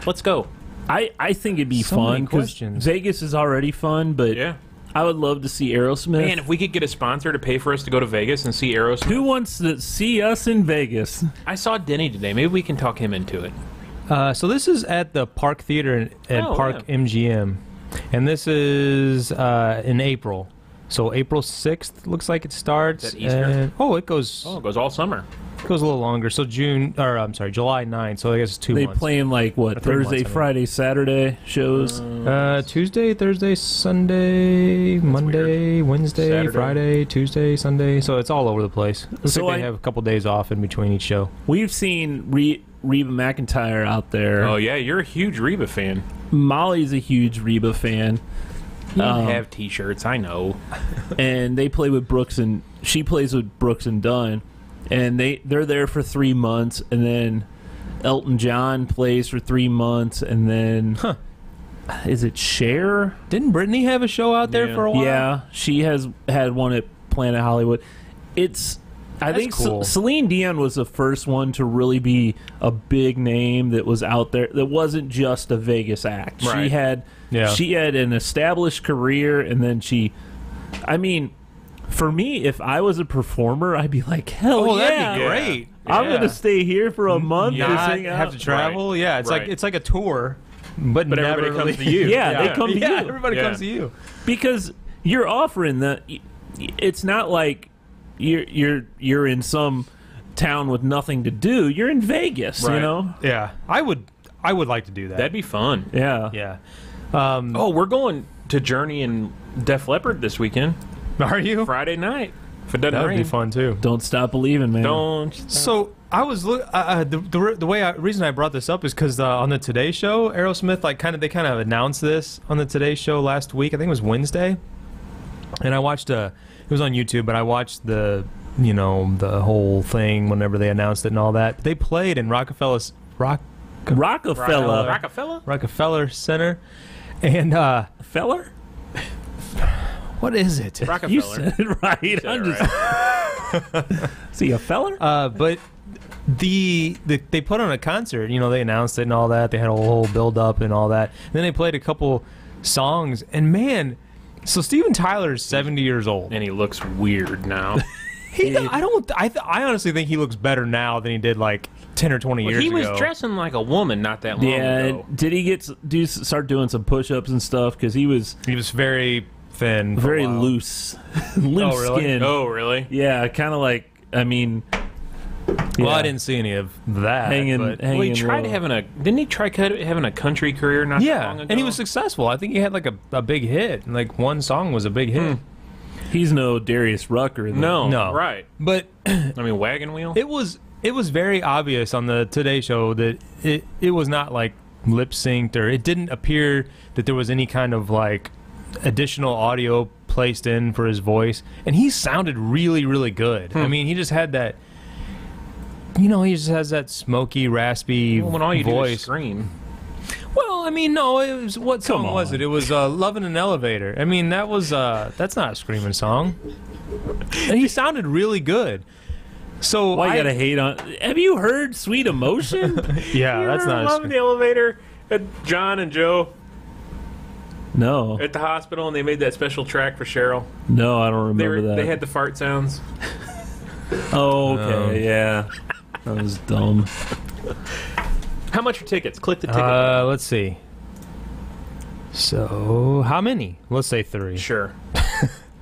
Let's go.
I think it'd be
So many
fun because
questions.
Vegas is already fun, but
Yeah.
I would love to see Aerosmith.
Man, if we could get a sponsor to pay for us to go to Vegas and see Aerosmith.
Who wants to see us in Vegas?
I saw Denny today. Maybe we can talk him into it.
So this is at the Park Theater at
Oh,
Park
yeah.
MGM, and this is in April. So April 6th looks like it starts.
Is that Easter?
And, it goes
Oh, it goes all summer.
a little longer. So July 9th. So I guess it's 2
They
months.
playing like what?
Or 3 months,
Thursday,
I mean.
Friday, Saturday shows.
Tuesday, Thursday, Sunday, Monday, Wednesday,
Saturday.
Friday, Tuesday, Sunday. So it's all over the place. Looks
So
like they have a couple days off in between each show.
We've seen Reba McEntire out there.
Oh, yeah, you're a huge Reba fan.
Molly's a huge Reba fan.
You have T-shirts, I know.
And they play with Brooks, and she plays with Brooks and Dunn, and they're there for 3 months, and then Elton John plays for 3 months, and then is it Cher?
Didn't Brittany have a show out there
Yeah.
for a while?
Yeah, she has had one at Planet Hollywood. I
That's
think
cool.
Celine Dion was the first one to really be a big name that was out there. That wasn't just a Vegas act.
Right.
She had an established career, and then for me, if I was a performer, I'd be like, hell
Oh,
yeah,
that'd be great.
I'm
Yeah.
gonna stay here for a month. and
Not
hang out.
have to travel.
Right.
Yeah, it's
Right.
like a tour, but
But
never
everybody comes
really-
to you.
Yeah, they come to
yeah,
you.
everybody
Yeah.
comes to you.
Because you're offering that. It's not like you're in some town with nothing to do. You're in Vegas, you
Right.
know.
Yeah, I would like to do that.
That'd be fun.
Yeah.
yeah.
Oh, we're going to Journey and Def Leppard this weekend.
Are you?
Friday night. If it doesn't
That would
rain.
be fun too.
Don't stop believing, man.
Don't.
So I was the reason I brought this up is because on the Today Show, Aerosmith they kind of announced this on the Today Show last week. I think it was Wednesday, and I watched it was on YouTube, but I watched the whole thing whenever they announced it and all that. They played in Rockefeller Center, and
Feller.
what is it?
You
Rockefeller.
said it right.
Said
I'm
it
just. See a feller?
But they put on a concert. They announced it and all that. They had a whole build up and all that. And then they played a couple songs. And man, so Steven Tyler is 70 years old.
And he looks weird now.
I honestly think he looks better now than he did like 10 or 20 years
He
ago.
was dressing like a woman not that long
Yeah.
ago.
Did he start doing some push-ups and stuff? Because he was
He was very thin, for a
very
while.
loose, loose
really?
skin.
Oh, really?
Yeah, kind of like.
Well, I didn't see any of that.
hanging.
but-
Well, he
hanging
tried
low.
didn't he try having a country career not that long
Yeah,
ago?
and he was successful. I think he had like a big hit. Like one song was a big hit.
He's no Darius Rucker. though.
No,
No.
right.
But
I mean, Wagon Wheel?
it was very obvious on the Today Show that it was not like lip synced, or it didn't appear that there was any kind of like additional audio placed in for his voice, and he sounded really, really good. I mean, he just had that. He just has that smoky, raspy
Well, when all you do is
voice.
scream.
Well, I mean, no, it was what song was
on.
it? It was "Love in an Elevator." I mean, that's not a screaming song, and he sounded really good. So
Why you gotta hate on? Have you heard "Sweet Emotion"?
yeah, that's not a
Love in the elevator at John and Joe
No,
at the hospital, and they made that special track for Cheryl.
no, I don't remember that.
They had the fart sounds.
Oh, okay, yeah, that was dumb.
How much are tickets? Click the ticket.
Let's see. So, how many? Let's say 3.
Sure.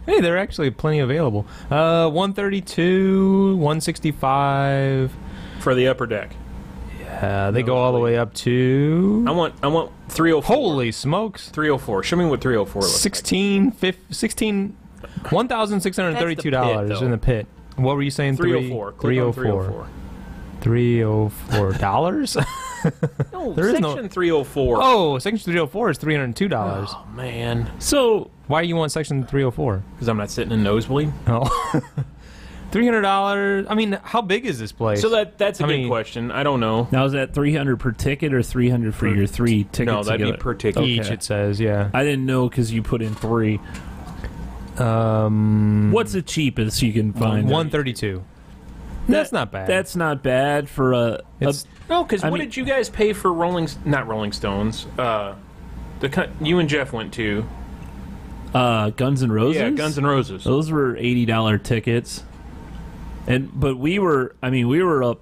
Hey, there are actually plenty available. 132, 165.
For the upper deck.
They go all the way up to...
I want 304.
Holy smokes.
304. Show me what 304 looks
16, $1,632 in the pit. What were you saying?
304. Click on 304.
$304?
No,
There is
section 304.
Oh, section 304 is $302.
Oh, man.
So
Why do you want section 304?
Because I'm not sitting in nosebleed.
Oh. $300. I mean, how big is this place?
So that's a good question. I don't know.
now is that $300 per ticket or $300 for your 3 tickets?
No, that'd
together?
be per ticket.
Each,
Okay.
it says, yeah.
I didn't know because you put in 3. What's the cheapest you can find?
132. That's not bad.
That's not bad for a
No, because what
mean-
did you guys pay for not Rolling Stones? You and Jeff went to.
Guns N' Roses.
Yeah, Guns N' Roses.
Those were $80 tickets, but we were up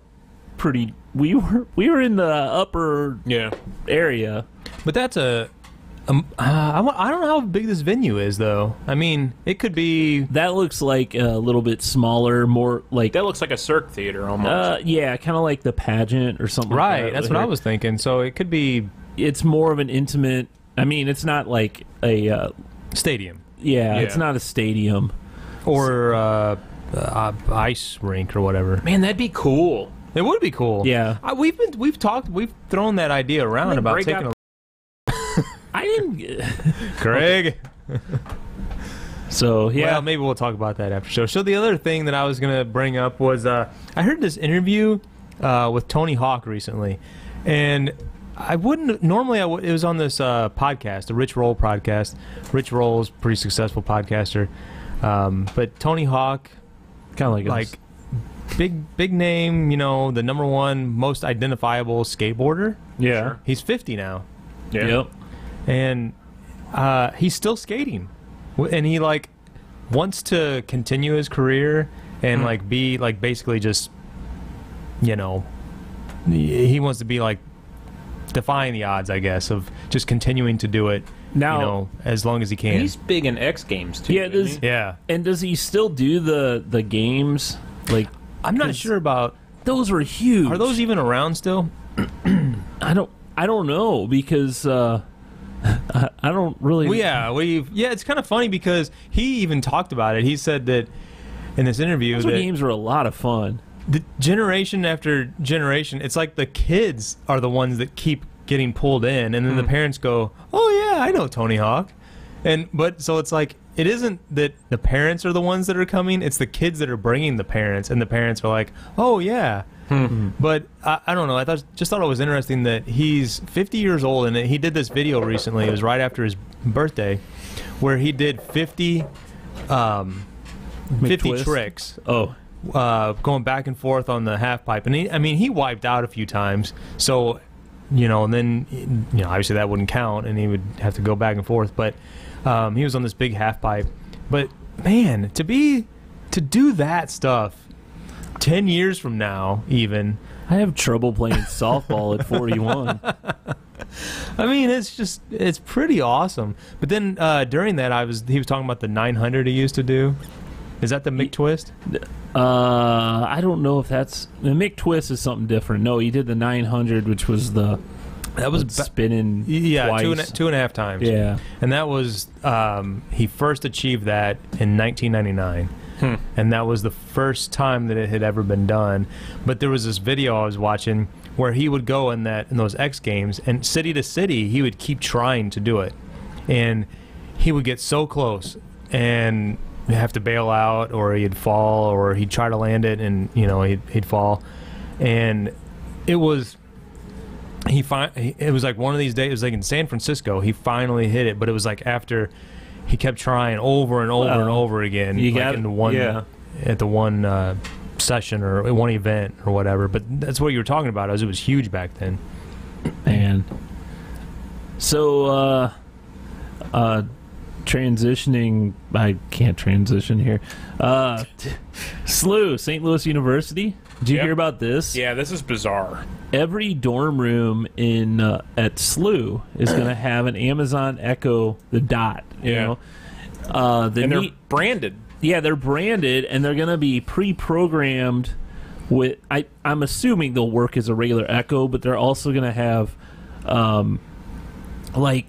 pretty. We were in the upper
Yeah.
area.
But that's I don't know how big this venue is, though. I mean, it could be...
That looks like a little bit smaller, more like
That looks like a Cirque theater almost.
yeah, kind of like the pageant or something.
Right,
like that.
that's what I was thinking. So it could be...
It's more of an intimate. I mean, it's not like a.
Stadium.
Yeah,
Yeah.
it's not a stadium.
Or ice rink or whatever.
Man, that'd be cool.
It would be cool.
Yeah.
We've thrown that idea around about
break
taking
out-
I didn't.
Craig.
So yeah,
Well, maybe we'll talk about that after show. So the other thing that I was going to bring up was I heard this interview with Tony Hawk recently, and I wouldn't normally. It was on this podcast, the Rich Roll podcast. Rich Roll's a pretty successful podcaster, but Tony Hawk,
kind of
like big name, you know, the #1 most identifiable skateboarder.
yeah.
Sure.
He's 50 now,
Yeah.
Yep.
and he's still skating, and he like wants to continue his career and like be like basically just, you know, he wants to be like defying the odds, I guess, of just continuing to do it.
Now-
you know, as long as he can.
He's big in X Games too.
Yeah,
isn't
this-
he?
Yeah,
And does he still do the games? Like
I'm not
'cause
sure about.
those were huge.
Are those even around still?
I don't know because I don't really.
Well, yeah. It's kind of funny because he even talked about it. He said that in this interview
Those
that
games were a lot of fun.
the generation after generation, it's like the kids are the ones that keep getting pulled in, and then the parents go, "Oh yeah, I know Tony Hawk," but so it's like it isn't that the parents are the ones that are coming; it's the kids that are bringing the parents, and the parents are like, "Oh yeah." But I don't know. I just thought it was interesting that he's 50 years old, and he did this video recently. It was right after his birthday, where he did 50
McTwist?
tricks.
Oh,
Going back and forth on the half pipe, and he wiped out a few times. So, you know, and then obviously that wouldn't count, and he would have to go back and forth. But he was on this big half pipe. But man, to do that stuff 10 years from now, even.
I have trouble playing softball at 41.
I mean, it's pretty awesome. But then during that, he was talking about the 900 he used to do. Is that the McTwist?
I don't know if that's the McTwist is something different. No, he did the 900, which was that was spinning.
Yeah,
twice.
two and a half times.
Yeah,
And that was he first achieved that in 1999. And that was the first time that it had ever been done. But there was this video I was watching where he would go in those X Games, and city to city he would keep trying to do it, and he would get so close and have to bail out, or he'd fall, or he'd try to land it, and he'd fall. And it was it was like one of these days. It was like in San Francisco. He finally hit it, but it was like after he kept trying over and over and over again.
You
like
got
in the one at the one session or one event or whatever. But that's what you were talking about. It was huge back then.
man. So transitioning, I can't transition here. SLU, St. Louis University. Did you
Yep.
hear about this?
Yeah, this is bizarre.
Every dorm room at SLU is going to have an Amazon Echo, the Dot. You
Yeah.
know?
They're branded.
Yeah, they're branded, and they're going to be pre-programmed with. I'm assuming they'll work as a regular Echo, but they're also going to have, like,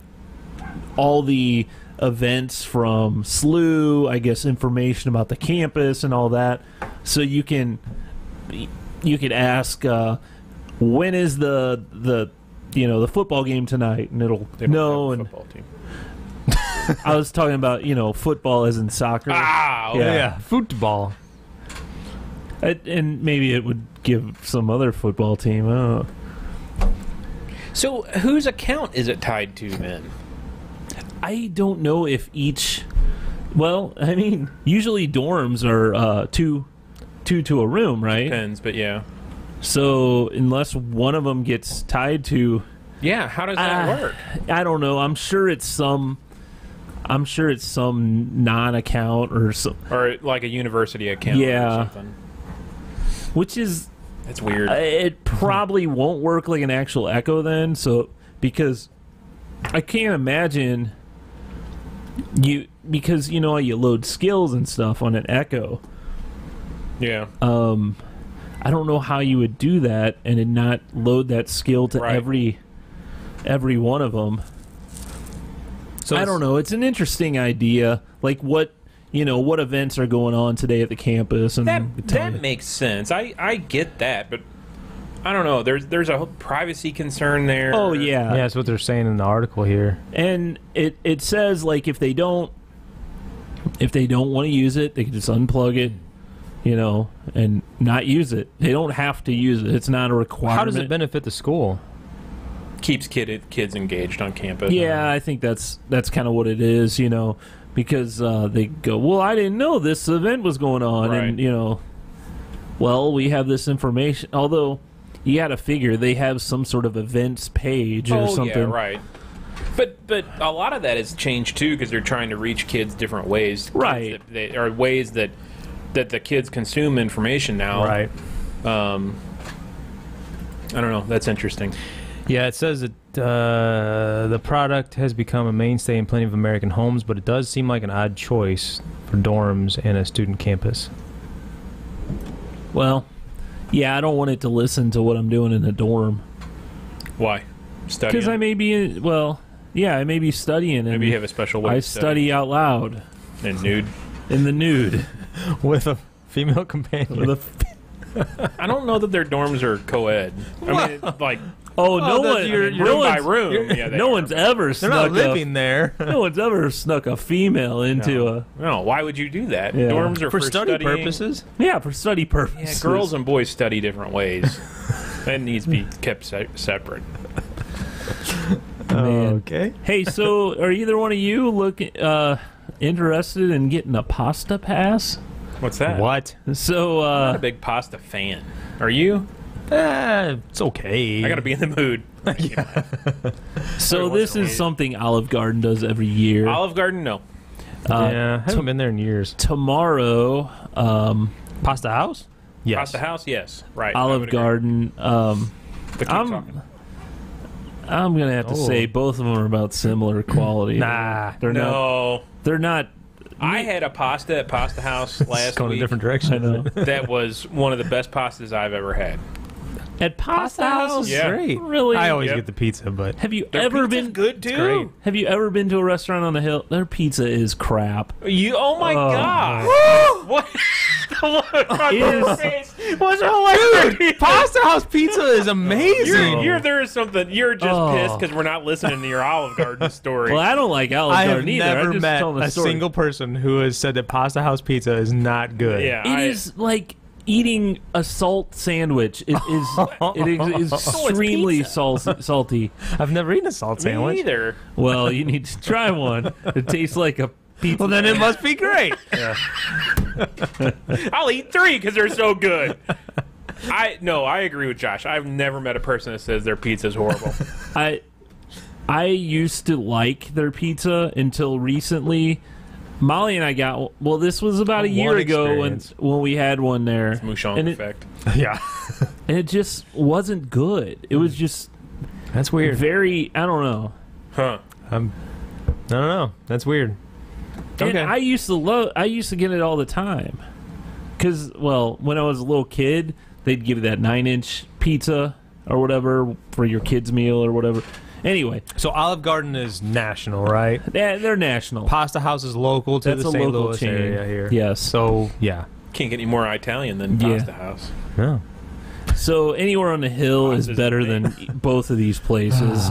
all the events from SLU, I guess, information about the campus and all that. So you can ask, when is the football game tonight, and it'll know. And
football team.
I was talking about, football as in soccer.
Yeah, football.
And maybe it would give some other football team. Oh.
So whose account is it tied to then?
I don't know if each. Well, I mean, usually dorms are two to a room, right?
Depends, but yeah.
So unless one of them gets tied to.
Yeah, how does that work?
I don't know. I'm sure it's some non-account or some,
or like a university account.
Yeah.
Or something.
Which is.
That's weird.
It probably won't work like an actual Echo then. So because I can't imagine because you load skills and stuff on an Echo.
Yeah.
I don't know how you would do that and then not load that skill to every one of them. So I don't know. It's an interesting idea. Like what events are going on today at the campus, and
that makes sense. I get that, but I don't know. There's a privacy concern there.
Oh yeah,
yeah. That's what they're saying in the article here.
And it says like if they don't want to use it, they can just unplug it. And not use it. They don't have to use it. It's not a requirement.
How does it benefit the school?
Keeps kids engaged on campus.
Yeah, I think that's kind of what it is, because they go, well, I didn't know this event was going on,
right.
And well, we have this information. Although you got to figure they have some sort of events page or something.
Yeah, right. But a lot of that has changed too because they're trying to reach kids different ways.
Right.
Or ways that the kids consume information now.
Right.
I don't know. That's interesting.
Yeah, it says that the product has become a mainstay in plenty of American homes, but it does seem like an odd choice for dorms and a student campus.
Well, yeah, I don't want it to listen to what I'm doing in the dorm.
Why? Studying?
Because I may be I may be studying.
Maybe you have a special way
I
to
study out loud.
And nude?
In the nude.
With a female companion.
I don't know that their dorms are co-ed. I mean, like...
Oh, room
by room. Yeah,
no one's ever
They're not living there.
No one's ever snuck a female into a...
No, why would you do that?
Yeah.
Dorms are for
study
studying.
purposes?
Yeah, for study purposes.
Yeah, girls and boys study different ways. That needs to be kept separate.
Okay.
Hey, so are either one of you interested in getting a pasta pass?
What's that?
What?
So,
I'm not a big pasta fan. Are you?
It's okay.
I gotta be in the mood.
So this is something Olive Garden does every year.
Olive Garden, no.
Yeah, I haven't been there in years.
Tomorrow,
Pasta House? Yes.
Pasta House, yes. Right.
Olive Garden. I'm gonna have to say both of them are about similar quality.
Nah,
they're not. They're not.
I had a pasta at Pasta House last
going
week.
in a different direction.
I know.
That was one of the best pastas I've ever had.
At Pasta House?
Yeah.
Great.
Really?
I always
Yep.
get the pizza, but
Have you
Their
ever
pizza's
been
good too?
great.
Have you ever been to a restaurant on the hill? Their pizza is crap.
Oh my god! What?
What's hilarious?
dude, Pasta House pizza is amazing.
There is something. You're just pissed because we're not listening to your Olive Garden story.
Well, I don't like Olive
I have
Garden either. I'm
never
just
met
telling the
a
story.
single person who has said that Pasta House pizza is not good.
Yeah,
It is like eating a salt sandwich. It is extremely salty.
I've never eaten a salt
Me
sandwich.
either.
Well, you need to try one. It tastes like a pizza.
Well, then it must be great.
I'll eat 3 because they're so good. I agree with Josh. I've never met a person that says their pizza's horrible.
I used to like their pizza until recently. Molly and I got this was about a year ago when we had one there.
Mouchon effect.
Yeah.
And it just wasn't good. It was just
That's weird.
very, I don't know.
Huh.
I don't know. That's weird.
And I used to get it all the time. Because, well, when I was a little kid, they'd give you that 9-inch pizza or whatever for your kid's meal or whatever. Anyway.
So Olive Garden is national, right?
Yeah, they're national.
Pasta House is local to
That's
the
a
St.
local
Louis
chain.
area here.
Yes.
So, yeah.
Can't get any more Italian than Pasta House.
Yeah.
So anywhere on the hill is better than both of these places.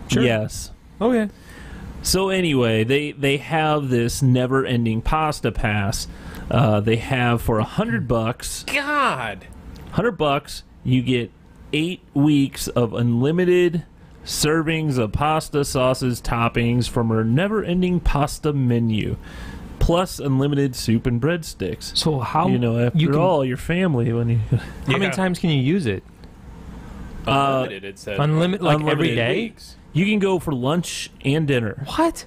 Sure.
Yes.
Okay.
So anyway, they have this never-ending pasta pass. They have for $100.
God.
$100, you get 8 weeks of unlimited servings of pasta, sauces, toppings from our never-ending pasta menu, plus unlimited soup and breadsticks.
So how
after all, your family when you
how many times can you use it?
Unlimited, it said.
Unlimited, like every
unlimited
day.
Weeks.
you can go for lunch and dinner.
What?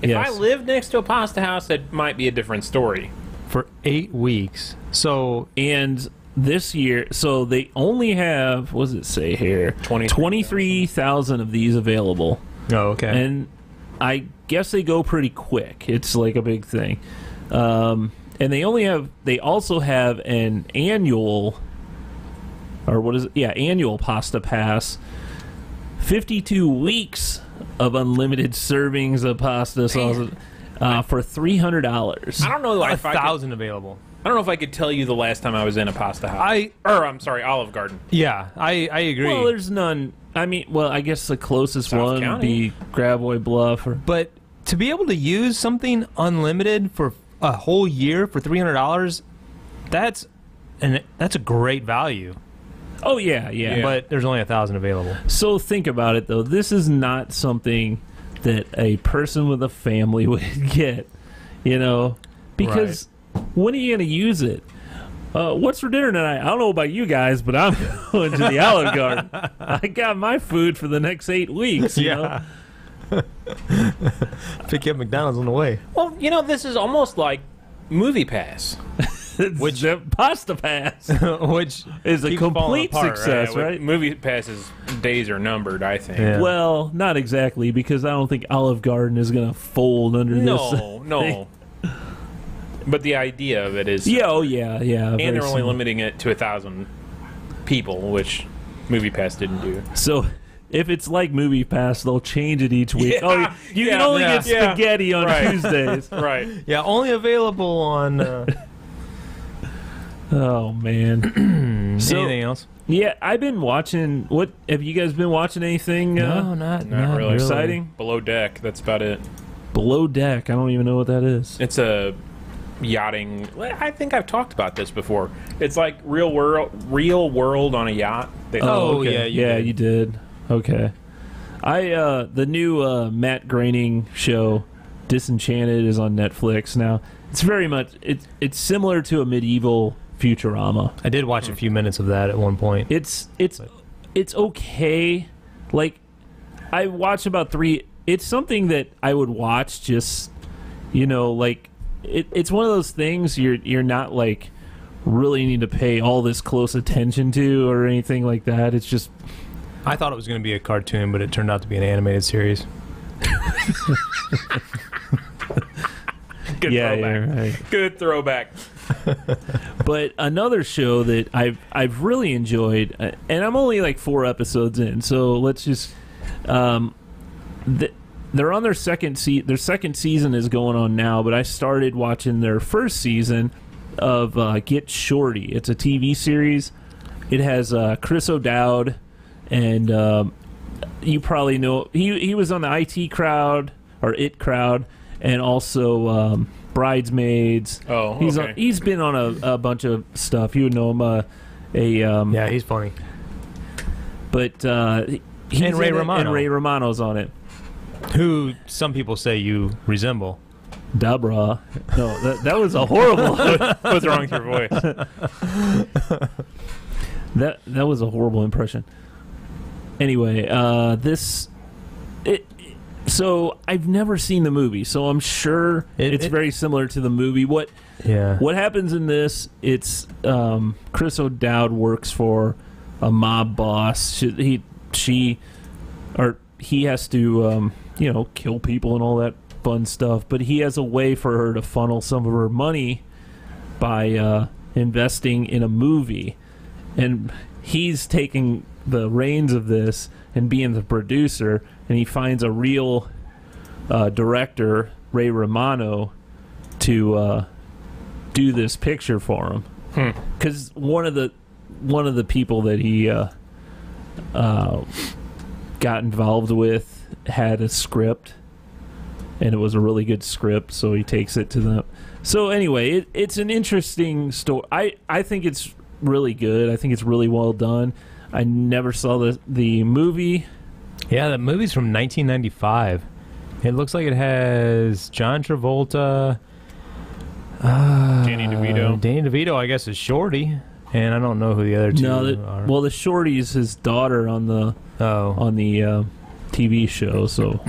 If
Yes.
I lived next to a pasta house, that might be a different story.
For 8 weeks. So
And this year, so they only have, what does it say here? 23,000 of these available.
oh, okay.
And I guess they go pretty quick. It's like a big thing. And they also have an annual, or what is it? Yeah, annual pasta pass. 52 weeks of unlimited servings of pasta sauces for $300.
I don't know if I could,
1,000 available.
I don't know if I could tell you the last time I was in a pasta house. I'm sorry, Olive Garden.
Yeah, I agree.
Well, there's none. I mean, well, I guess the closest
South
one would
County.
be Gravois Bluff.
But to be able to use something unlimited for a whole year for $300, that's a great value.
Oh, yeah.
But there's only 1,000 available.
So think about it, though. This is not something that a person with a family would get, because when are you going to use it? What's for dinner tonight? I don't know about you guys, but I'm going to the Olive Garden. I got my food for the next 8 weeks, you know?
Pick you up McDonald's on the way.
Well, this is almost like Movie Pass.
Which Pasta Pass
Which
is a
keeps falling
complete
apart,
success, right?
Movie Pass's days are numbered, I think.
Yeah.
Well, not exactly, because I don't think Olive Garden is going to fold under this.
No. But the idea of it is...
Yeah, oh yeah.
And
very
they're only
similar.
limiting it to 1,000 people, which Movie Pass didn't do.
So if it's like Movie Pass, they'll change it each week.
Yeah,
You can only get
yeah.
spaghetti on
Right.
Tuesdays.
Right.
yeah, only available on.
Oh man. So
Anything else?
yeah, I've been watching. What have you guys been watching? Anything?
Not really.
Exciting.
Below Deck, that's about it.
Below Deck. I don't even know what that is.
It's a yachting... I think I've talked about this before. It's like real world on a yacht.
Oh,
okay.
yeah, you did.
You did. Okay. The new Matt Groening show, Disenchanted, is on Netflix now. It's very much it's similar to a medieval Futurama.
I did watch a few minutes of that at one point.
It's okay. Like I watched about 3. It's something that I would watch just like it's one of those things you're not like really need to pay all this close attention to or anything like that. It's just
I thought it was going to be a cartoon, but it turned out to be an animated series.
Good
yeah,
throwback.
yeah, right.
Good throwback.
But another show that I've really enjoyed, and I'm only like 4 episodes in, so let's just they're on their second season is going on now, but I started watching their first season of Get Shorty. It's a TV series. It has Chris O'Dowd, and you probably know he was on the IT Crowd or It Crowd, and also Bridesmaids.
Oh, okay.
He's been on a bunch of stuff. You would know him.
Yeah, he's funny.
But he's
And Ray
in it,
Romano.
and Ray Romano's on it.
Who some people say you resemble.
Dabra. No, that was a horrible.
What's wrong with your voice?
That was a horrible impression. Anyway, so I've never seen the movie, so I'm sure it's very similar to the movie. What happens in this? It's Chris O'Dowd works for a mob boss. He has to kill people and all that fun stuff. But he has a way for her to funnel some of her money by investing in a movie. And he's taking the reins of this and being the producer, and he finds a real director, Ray Romano, to do this picture for him. Because one of the people that he got involved with had a script, and it was a really good script, so he takes it to them. So anyway, it's an interesting story. I think it's really good. I think it's really well done. I never saw the movie.
Yeah, that movie's from 1995. It looks like it has John Travolta,
Danny DeVito.
Danny DeVito, I guess, is Shorty, and I don't know who the other two are.
Well, the Shorty's his daughter on the TV show. So,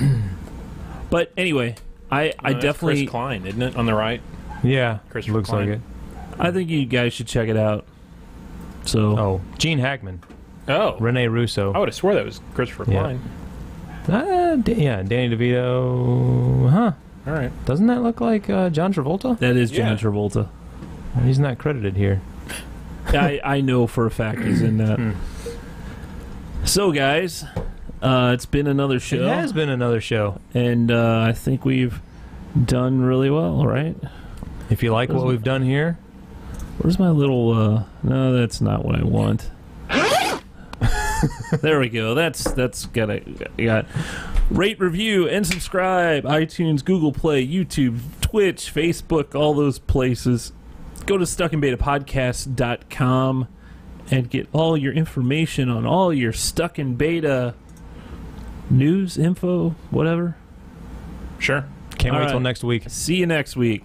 but anyway, I definitely
Chris Klein, isn't it, on the right?
Yeah,
Christopher
looks
Klein.
like it.
I think you guys should check it out. So,
Gene Hackman,
Oh,
Rene Russo.
I would have swore that was Christopher
Yeah.
Klein.
Yeah, Danny DeVito. Huh?
All right.
Doesn't that look like John Travolta?
that is John
Yeah.
Travolta.
He's not credited here.
I know for a fact he's in that. So, guys, it's been another show.
It has been another show.
And I think we've done really well, right?
If you like what we've done here,
Where's my little? No, that's not what I want. There we go. That's got rate, review, and subscribe. iTunes, Google Play, YouTube, Twitch, Facebook, all those places. Go to stuckinbetapodcast.com and get all your information on all your Stuck in Beta news, info, whatever.
Sure.
can't
All
wait
right.
till next week.
See you next week.